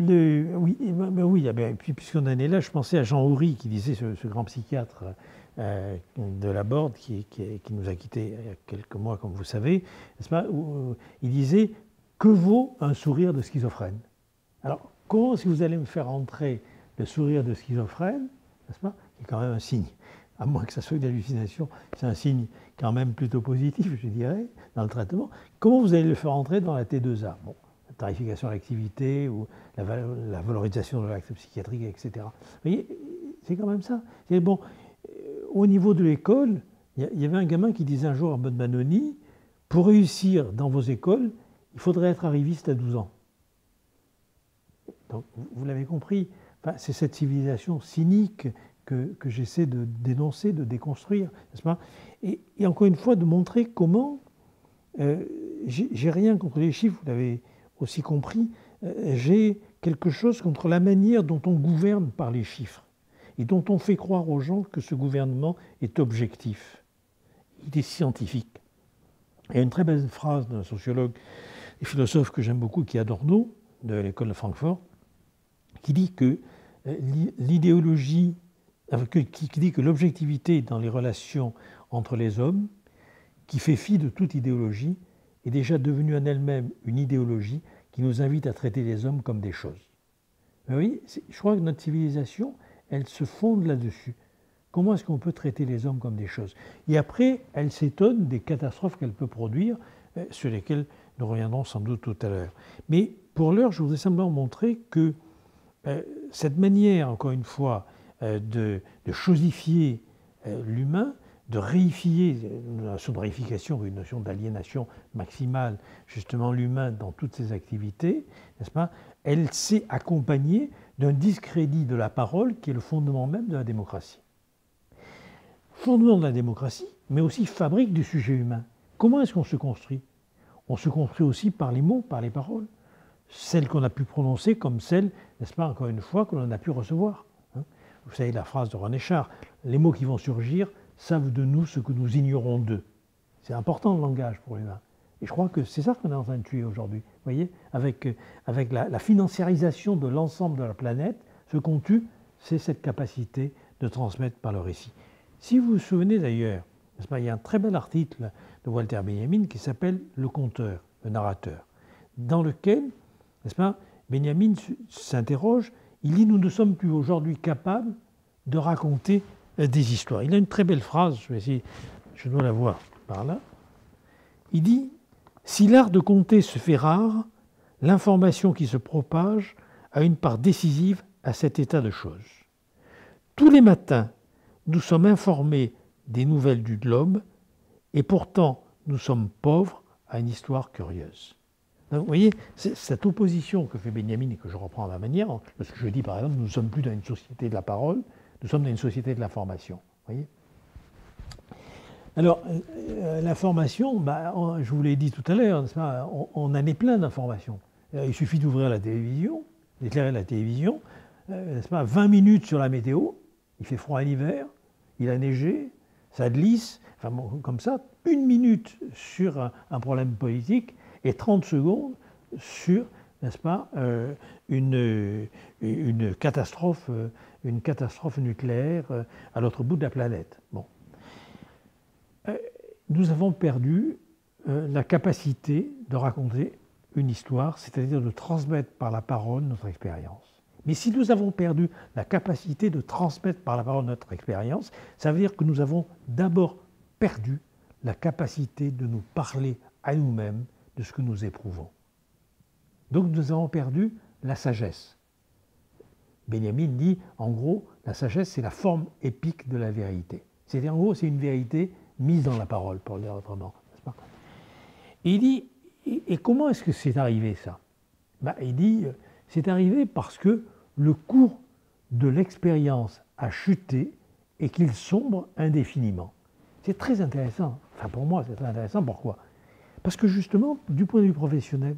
Oui, oui, puis puisqu'on en est là, je pensais à Jean Houry qui disait, ce grand psychiatre de la Borde qui nous a quittés il y a quelques mois, comme vous savez, n'est-ce pas, où il disait « Que vaut un sourire de schizophrène ?» Alors, comment est-ce que vous allez me faire entrer le sourire de schizophrène, n'est-ce pas, qui est quand même un signe, à moins que ça soit une hallucination, c'est un signe quand même plutôt positif, je dirais, dans le traitement. Comment vous allez le faire entrer dans la T2A? Bon, la tarification de l'activité ou la valorisation de l'acte psychiatrique, etc. Vous voyez, c'est quand même ça. Bon, au niveau de l'école, il y avait un gamin qui disait un jour à Maud Manoni, pour réussir dans vos écoles, il faudrait être arriviste à 12 ans. Donc, vous l'avez compris, enfin, c'est cette civilisation cynique que j'essaie de dénoncer, de déconstruire, n'est-ce pas? Et encore une fois, de montrer comment, j'ai rien contre les chiffres, vous l'avez aussi compris, j'ai quelque chose contre la manière dont on gouverne par les chiffres et dont on fait croire aux gens que ce gouvernement est objectif, il est scientifique. Il y a une très belle phrase d'un sociologue et philosophe que j'aime beaucoup, qui est Adorno, de l'école de Francfort, qui dit que l'idéologie, qui dit que l'objectivité dans les relations entre les hommes, qui fait fi de toute idéologie, est déjà devenue en elle-même une idéologie qui nous invite à traiter les hommes comme des choses. Mais oui, je crois que notre civilisation, elle se fonde là-dessus. Comment est-ce qu'on peut traiter les hommes comme des choses? Et après, elle s'étonne des catastrophes qu'elle peut produire, sur lesquelles nous reviendrons sans doute tout à l'heure. Mais pour l'heure, je voudrais simplement montrer que cette manière, encore une fois, de chosifier l'humain, de réifier, une notion de réification, une notion d'aliénation maximale, justement l'humain dans toutes ses activités, n'est-ce pas? Elle s'est accompagnée d'un discrédit de la parole qui est le fondement même de la démocratie. Fondement de la démocratie, mais aussi fabrique du sujet humain. Comment est-ce qu'on se construit? On se construit aussi par les mots, par les paroles. Celles qu'on a pu prononcer comme celles, n'est-ce pas, encore une fois, que l'on a pu recevoir. Vous savez la phrase de René Char, les mots qui vont surgir savent de nous ce que nous ignorons d'eux. C'est important le langage pour l'humain. Et je crois que c'est ça qu'on est en train de tuer aujourd'hui. Vous voyez, avec la financiarisation de l'ensemble de la planète, ce qu'on tue, c'est cette capacité de transmettre par le récit. Si vous vous souvenez d'ailleurs, n'est-ce pas, il y a un très bel article de Walter Benjamin qui s'appelle « Le conteur, le narrateur », dans lequel, n'est-ce pas, Benjamin s'interroge, il dit « Nous ne sommes plus aujourd'hui capables de raconter des histoires ». Il a une très belle phrase, je vais essayer, je dois la voir par là. Il dit « Si l'art de conter se fait rare, l'information qui se propage a une part décisive à cet état de choses. Tous les matins, nous sommes informés des nouvelles du globe et pourtant nous sommes pauvres à une histoire curieuse. » Donc, vous voyez, c'est cette opposition que fait Benjamin et que je reprends à ma manière, parce que je dis par exemple, nous ne sommes plus dans une société de la parole, nous sommes dans une société de l'information. Voyez. Alors, l'information, je vous l'ai dit tout à l'heure, on en est plein d'informations. Il suffit d'ouvrir la télévision, d'éclairer la télévision, 20 minutes sur la météo, il fait froid l'hiver, il a neigé, ça glisse, enfin bon, comme ça, 1 minute sur un problème politique et 30 secondes sur, n'est-ce pas, une catastrophe nucléaire à l'autre bout de la planète. Bon. Nous avons perdu la capacité de raconter une histoire, c'est-à-dire de transmettre par la parole notre expérience. Mais si nous avons perdu la capacité de transmettre par la parole notre expérience, ça veut dire que nous avons d'abord perdu la capacité de nous parler à nous-mêmes de ce que nous éprouvons. Donc nous avons perdu la sagesse. Benjamin dit, en gros, la sagesse, c'est la forme épique de la vérité. C'est-à-dire, en gros, c'est une vérité mise dans la parole, pour le dire autrement. Et il dit, et comment est-ce que c'est arrivé ça? Il dit, c'est arrivé parce que le cours de l'expérience a chuté et qu'il sombre indéfiniment. C'est très intéressant. Enfin, pour moi, c'est très intéressant. Pourquoi? Parce que justement, du point de vue professionnel,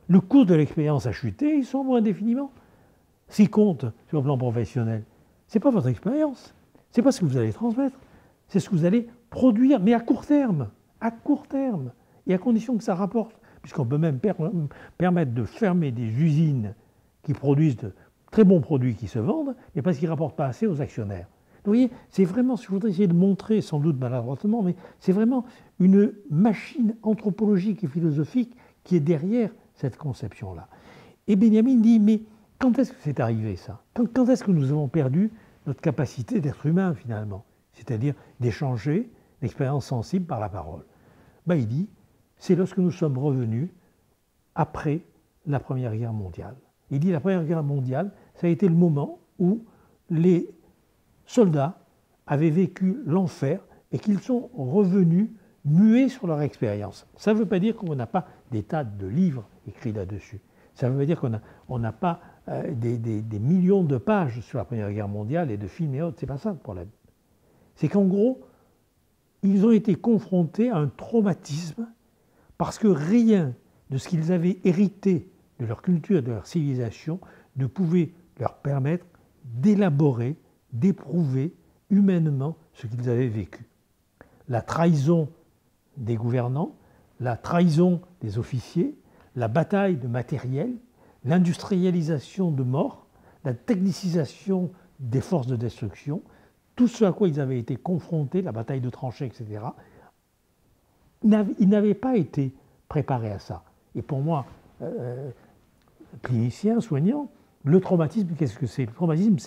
le cours de l'expérience a chuté, il sombre indéfiniment. Ce qui compte sur le plan professionnel, ce n'est pas votre expérience, ce n'est pas ce que vous allez transmettre, c'est ce que vous allez produire, mais à court terme, et à condition que ça rapporte, puisqu'on peut même permettre de fermer des usines qui produisent de très bons produits qui se vendent, mais parce qu'ils ne rapportent pas assez aux actionnaires. Vous voyez, c'est vraiment, je voudrais essayer de montrer, sans doute maladroitement, mais c'est vraiment une machine anthropologique et philosophique qui est derrière cette conception-là. Et Benjamin dit, mais quand est-ce que c'est arrivé ça? Quand est-ce que nous avons perdu notre capacité d'être humain finalement? C'est-à-dire d'échanger l'expérience sensible par la parole. Ben, il dit, c'est lorsque nous sommes revenus après la Première Guerre mondiale. Il dit, la Première Guerre mondiale, ça a été le moment où les soldats avaient vécu l'enfer et qu'ils sont revenus muets sur leur expérience. Ça ne veut pas dire qu'on n'a pas des tas de livres écrits là-dessus. Ça veut dire qu'on n'a pas des millions de pages sur la Première Guerre mondiale et de films et autres. C'est pas ça le problème. C'est qu'en gros, ils ont été confrontés à un traumatisme parce que rien de ce qu'ils avaient hérité de leur culture et de leur civilisation ne pouvait leur permettre d'élaborer, d'éprouver humainement ce qu'ils avaient vécu. La trahison des gouvernants, la trahison des officiers, la bataille de matériel, l'industrialisation de mort, la technicisation des forces de destruction, tout ce à quoi ils avaient été confrontés, la bataille de tranchées, etc., ils n'avaient pas été préparés à ça. Et pour moi, clinicien, soignant, le traumatisme, qu'est-ce que c'est? Le traumatisme,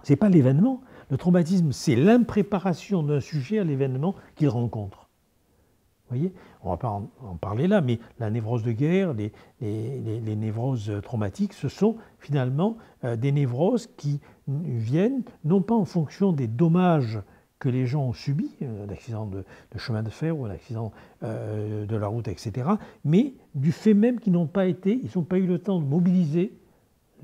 c'est pas l'événement. Le traumatisme, c'est l'impréparation d'un sujet à l'événement qu'il rencontre. Vous voyez, on ne va pas en parler là, mais la névrose de guerre, les névroses traumatiques, ce sont finalement des névroses qui viennent non pas en fonction des dommages que les gens ont subis, un accident de chemin de fer ou un accident de la route, etc., mais du fait même qu'ils n'ont pas été, ils n'ont pas eu le temps de mobiliser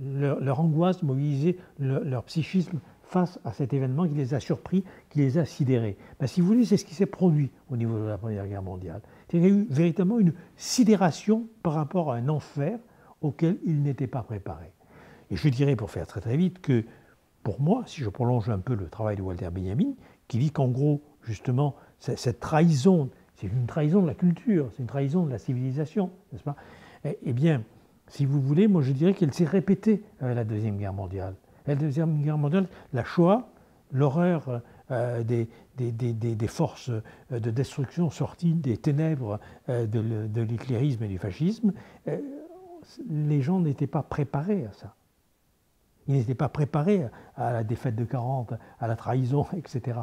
leur angoisse, de mobiliser leur psychisme face à cet événement qui les a surpris, qui les a sidérés. Ben, si vous voulez, c'est ce qui s'est produit au niveau de la Première Guerre mondiale. Il y a eu véritablement une sidération par rapport à un enfer auquel ils n'étaient pas préparés. Et je dirais, pour faire très très vite, que pour moi, si je prolonge un peu le travail de Walter Benjamin, qui dit qu'en gros, justement, cette trahison, c'est une trahison de la culture, c'est une trahison de la civilisation, n'est-ce pas? Eh bien, si vous voulez, moi je dirais qu'elle s'est répétée à la Deuxième Guerre mondiale. La Deuxième Guerre mondiale, la Shoah, l'horreur des forces de destruction sorties des ténèbres de l'hitlérisme et du fascisme, les gens n'étaient pas préparés à ça. Ils n'étaient pas préparés à la défaite de 40, à la trahison, etc.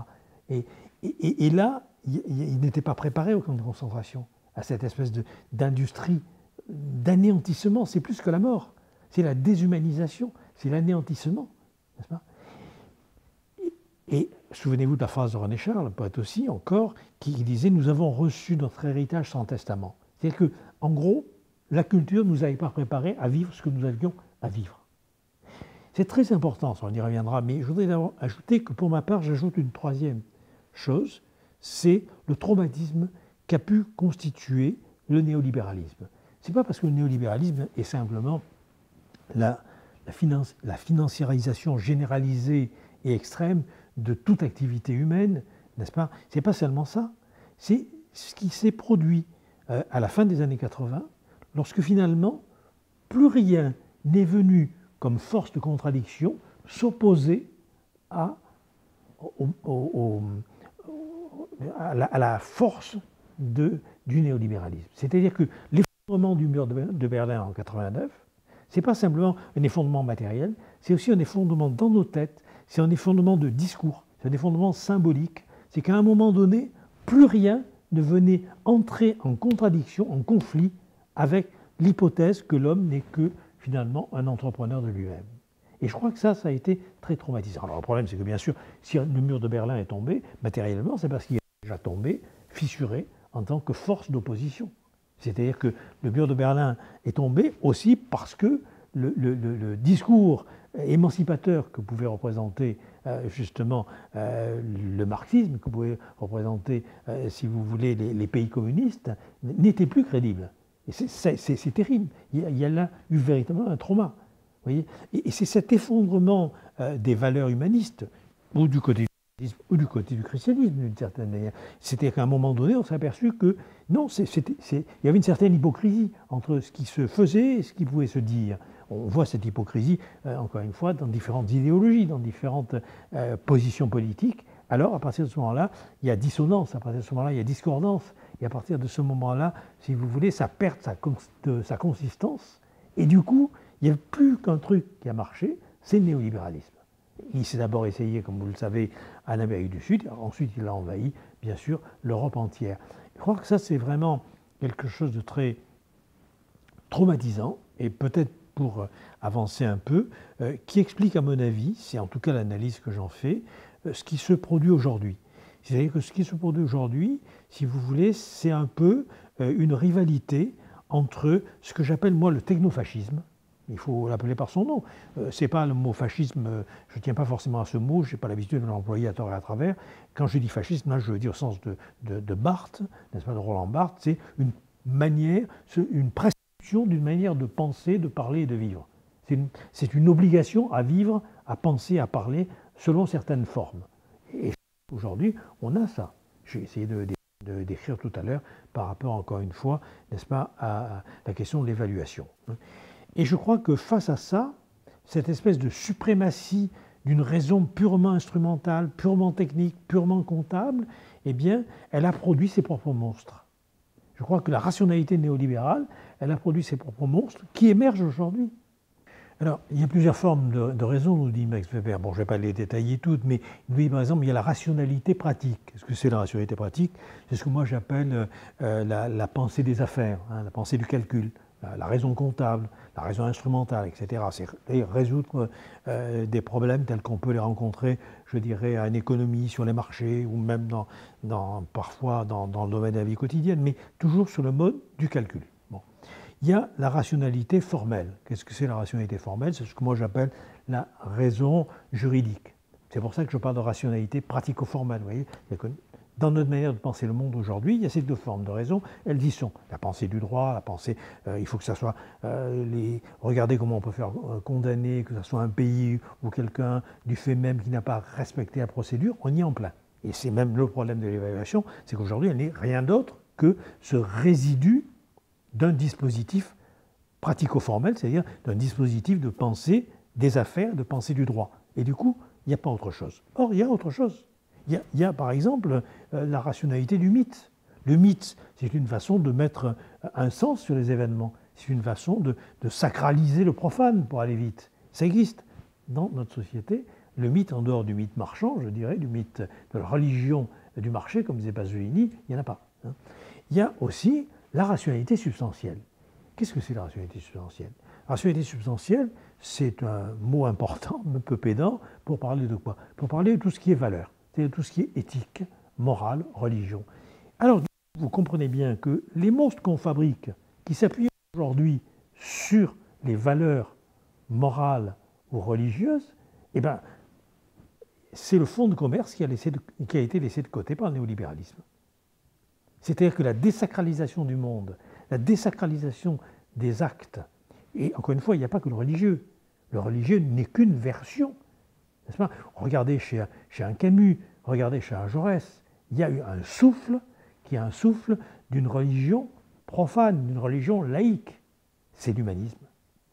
Et là, ils n'étaient pas préparés au camp de concentration, à cette espèce d'industrie d'anéantissement. C'est plus que la mort, c'est la déshumanisation, c'est l'anéantissement, n'est-ce pas? Et souvenez-vous de la phrase de René Charles, un poète aussi, encore, qui disait « Nous avons reçu notre héritage sans testament ». C'est-à-dire qu'en gros, la culture ne nous avait pas préparés à vivre ce que nous avions à vivre. C'est très important, ça on y reviendra, mais je voudrais d'abord ajouter que pour ma part, j'ajoute une troisième chose, c'est le traumatisme qu'a pu constituer le néolibéralisme. Ce n'est pas parce que le néolibéralisme est simplement la financiarisation généralisée et extrême de toute activité humaine, n'est-ce pas? Ce n'est pas seulement ça, c'est ce qui s'est produit à la fin des années 80, lorsque finalement, plus rien n'est venu comme force de contradiction s'opposer à la force du néolibéralisme. C'est-à-dire que l'effondrement du mur de Berlin en 1989, ce n'est pas simplement un effondrement matériel, c'est aussi un effondrement dans nos têtes, c'est un effondrement de discours, c'est un effondrement symbolique. C'est qu'à un moment donné, plus rien ne venait entrer en contradiction, en conflit avec l'hypothèse que l'homme n'est que finalement un entrepreneur de lui-même. Et je crois que ça a été très traumatisant. Alors le problème, c'est que bien sûr, si le mur de Berlin est tombé, matériellement, c'est parce qu'il est déjà tombé, fissuré, en tant que force d'opposition. C'est-à-dire que le mur de Berlin est tombé aussi parce que le discours émancipateur que pouvait représenter justement le marxisme, que pouvaient représenter, si vous voulez, les pays communistes, n'était plus crédible. Et c'est terrible. Il y a là eu véritablement un trauma. Vous voyez, et c'est cet effondrement des valeurs humanistes, ou du côté du christianisme, d'une certaine manière. C'était qu'à un moment donné, on s'est aperçu que non, il y avait une certaine hypocrisie entre ce qui se faisait et ce qui pouvait se dire. on voit cette hypocrisie, encore une fois, dans différentes idéologies, dans différentes positions politiques. Alors, à partir de ce moment-là, il y a dissonance, à partir de ce moment-là, il y a discordance, et à partir de ce moment-là, si vous voulez, ça perd sa consistance, et du coup, il n'y a plus qu'un truc qui a marché, c'est le néolibéralisme. Il s'est d'abord essayé, comme vous le savez, en Amérique du Sud, ensuite il a envahi, bien sûr, l'Europe entière. Je crois que ça, c'est vraiment quelque chose de très traumatisant, et peut-être pour avancer un peu, qui explique, à mon avis, c'est en tout cas l'analyse que j'en fais, ce qui se produit aujourd'hui. C'est-à-dire que ce qui se produit aujourd'hui, si vous voulez, c'est un peu une rivalité entre ce que j'appelle, moi, le technofascisme. Il faut l'appeler par son nom. C'est pas le mot fascisme, je ne tiens pas forcément à ce mot, je n'ai pas l'habitude de l'employer à tort et à travers. Quand je dis fascisme, là, je veux dire au sens de Barthes, n'est-ce pas, de Roland Barthes, c'est une manière, une prescription d'une manière de penser, de parler et de vivre. C'est une obligation à vivre, à penser, à parler, selon certaines formes. Et aujourd'hui, on a ça. J'ai essayé de décrire tout à l'heure par rapport, encore une fois, n'est-ce pas, à la question de l'évaluation. Et je crois que face à ça, cette espèce de suprématie d'une raison purement instrumentale, purement technique, purement comptable, eh bien, elle a produit ses propres monstres. Je crois que la rationalité néolibérale, elle a produit ses propres monstres qui émergent aujourd'hui. Alors, il y a plusieurs formes de raison, nous dit Max Weber. Bon, je ne vais pas les détailler toutes, mais oui, par exemple, il y a la rationalité pratique. Qu'est-ce que c'est la rationalité pratique? C'est ce que moi j'appelle la pensée des affaires, hein, la pensée du calcul, la raison comptable, la raison instrumentale, etc. C'est résoudre des problèmes tels qu'on peut les rencontrer, je dirais, en économie, sur les marchés, ou même parfois dans le domaine de la vie quotidienne, mais toujours sur le mode du calcul. Bon. Il y a la rationalité formelle. Qu'est-ce que c'est la rationalité formelle? C'est ce que moi j'appelle la raison juridique. C'est pour ça que je parle de rationalité pratico-formelle. Vous voyez, dans notre manière de penser le monde aujourd'hui, il y a ces deux formes de raison. Elles y sont. La pensée du droit, la pensée, il faut que ça soit... regardez comment on peut faire condamner, que ce soit un pays ou quelqu'un du fait même qui n'a pas respecté la procédure, on y est en plein. Et c'est même le problème de l'évaluation, c'est qu'aujourd'hui, elle n'est rien d'autre que ce résidu d'un dispositif pratico-formel, c'est-à-dire d'un dispositif de pensée des affaires, de pensée du droit. Et du coup, il n'y a pas autre chose. Or, il y a autre chose. Il y a par exemple la rationalité du mythe. Le mythe, c'est une façon de mettre un sens sur les événements. C'est une façon de sacraliser le profane, pour aller vite. Ça existe dans notre société. Le mythe, en dehors du mythe marchand, je dirais, du mythe de la religion du marché, comme disait Pasolini, il n'y en a pas. Hein. Il y a aussi la rationalité substantielle. Qu'est-ce que c'est la rationalité substantielle? La rationalité substantielle, c'est un mot important, un peu pédant, pour parler de quoi? Pour parler de tout ce qui est valeur, c'est-à-dire tout ce qui est éthique, morale, religion. Alors, vous comprenez bien que les monstres qu'on fabrique, qui s'appuient aujourd'hui sur les valeurs morales ou religieuses, eh ben, c'est le fonds de commerce qui a été laissé de côté par le néolibéralisme. C'est-à-dire que la désacralisation du monde, la désacralisation des actes, et encore une fois, il n'y a pas que le religieux. Le religieux n'est qu'une version, n'est-ce pas? Regardez chez un Camus, regardez chez un Jaurès, il y a eu un souffle qui est un souffle d'une religion profane, d'une religion laïque. C'est l'humanisme.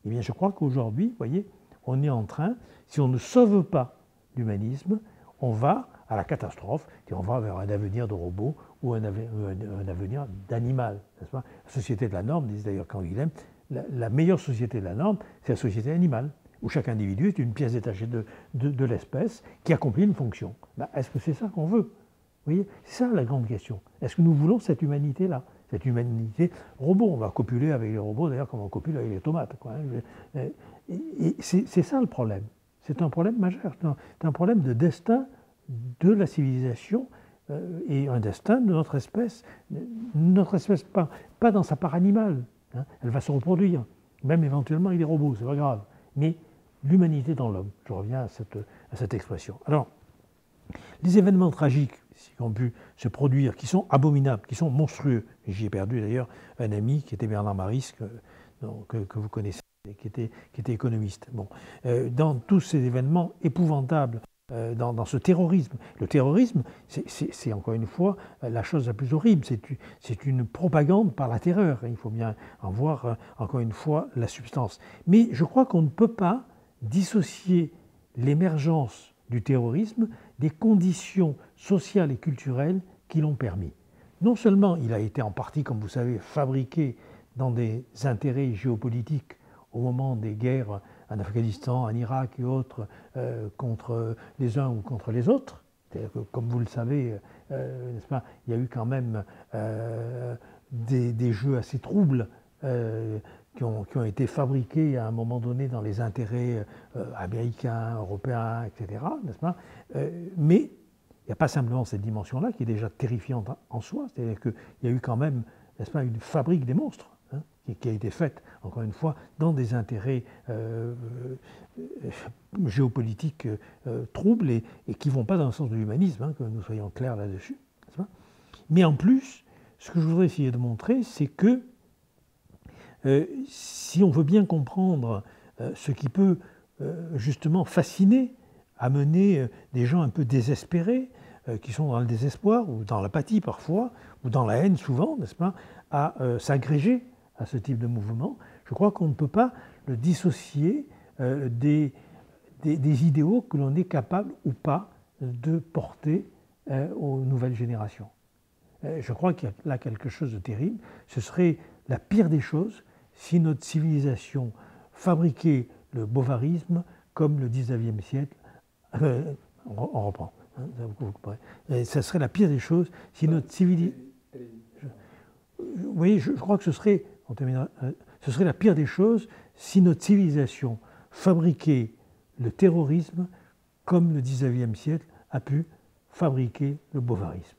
Eh bien, je crois qu'aujourd'hui, vous voyez, on est en train, si on ne sauve pas l'humanisme, on va à la catastrophe, et on va vers un avenir de robot ou un avenir d'animal. La société de la norme, disait d'ailleurs Canguilhem, la meilleure société de la norme, c'est la société animale, où chaque individu est une pièce détachée de l'espèce qui accomplit une fonction. Ben, est-ce que c'est ça qu'on veut? Vous voyez, c'est ça la grande question. Est-ce que nous voulons cette humanité-là? Cette humanité robot, on va copuler avec les robots, d'ailleurs, comme on copule avec les tomates, quoi. Et c'est ça le problème. C'est un problème majeur. C'est un problème de destin de la civilisation et un destin de notre espèce. Notre espèce, pas dans sa part animale. Hein. Elle va se reproduire, même éventuellement avec des robots, c'est pas grave. Mais l'humanité dans l'homme. Je reviens à cette expression. Alors, les événements tragiques qui ont pu se produire, qui sont abominables, qui sont monstrueux. J'y ai perdu d'ailleurs un ami qui était Bernard Maris, que vous connaissez, qui était économiste. Bon. Dans tous ces événements épouvantables dans ce terrorisme. Le terrorisme, c'est encore une fois la chose la plus horrible. C'est une propagande par la terreur. Il faut bien en voir, encore une fois, la substance. Mais je crois qu'on ne peut pas dissocier l'émergence du terrorisme des conditions sociales et culturelles qui l'ont permis. Non seulement il a été en partie, comme vous savez, fabriqué dans des intérêts géopolitiques au moment des guerres en Afghanistan, en Irak et autres, contre les uns ou contre les autres. C'est-à-dire que, comme vous le savez, n'est-ce pas, il y a eu quand même des jeux assez troubles qui ont été fabriqués à un moment donné dans les intérêts américains, européens, etc. N'est-ce pas, mais il n'y a pas simplement cette dimension-là qui est déjà terrifiante en soi, c'est-à-dire qu'il y a eu quand même, n'est-ce pas, une fabrique des monstres, hein, qui a été faite, encore une fois, dans des intérêts géopolitiques troubles et qui ne vont pas dans le sens de l'humanisme, hein, que nous soyons clairs là-dessus. N'est-ce pas ? Mais en plus, ce que je voudrais essayer de montrer, c'est que si on veut bien comprendre ce qui peut justement fasciner, amener des gens un peu désespérés, qui sont dans le désespoir ou dans l'apathie parfois, ou dans la haine souvent, n'est-ce pas, à s'agréger à ce type de mouvement, je crois qu'on ne peut pas le dissocier des idéaux que l'on est capable ou pas de porter aux nouvelles générations. Je crois qu'il y a là quelque chose de terrible. Ce serait la pire des choses si notre civilisation fabriquait le bovarisme comme le 19e siècle. On reprend. Hein, ça serait la pire des choses si notre civilisation... Vous voyez, je crois que ce serait la pire des choses si notre civilisation fabriquait le terrorisme comme le 19e siècle a pu fabriquer le bovarisme.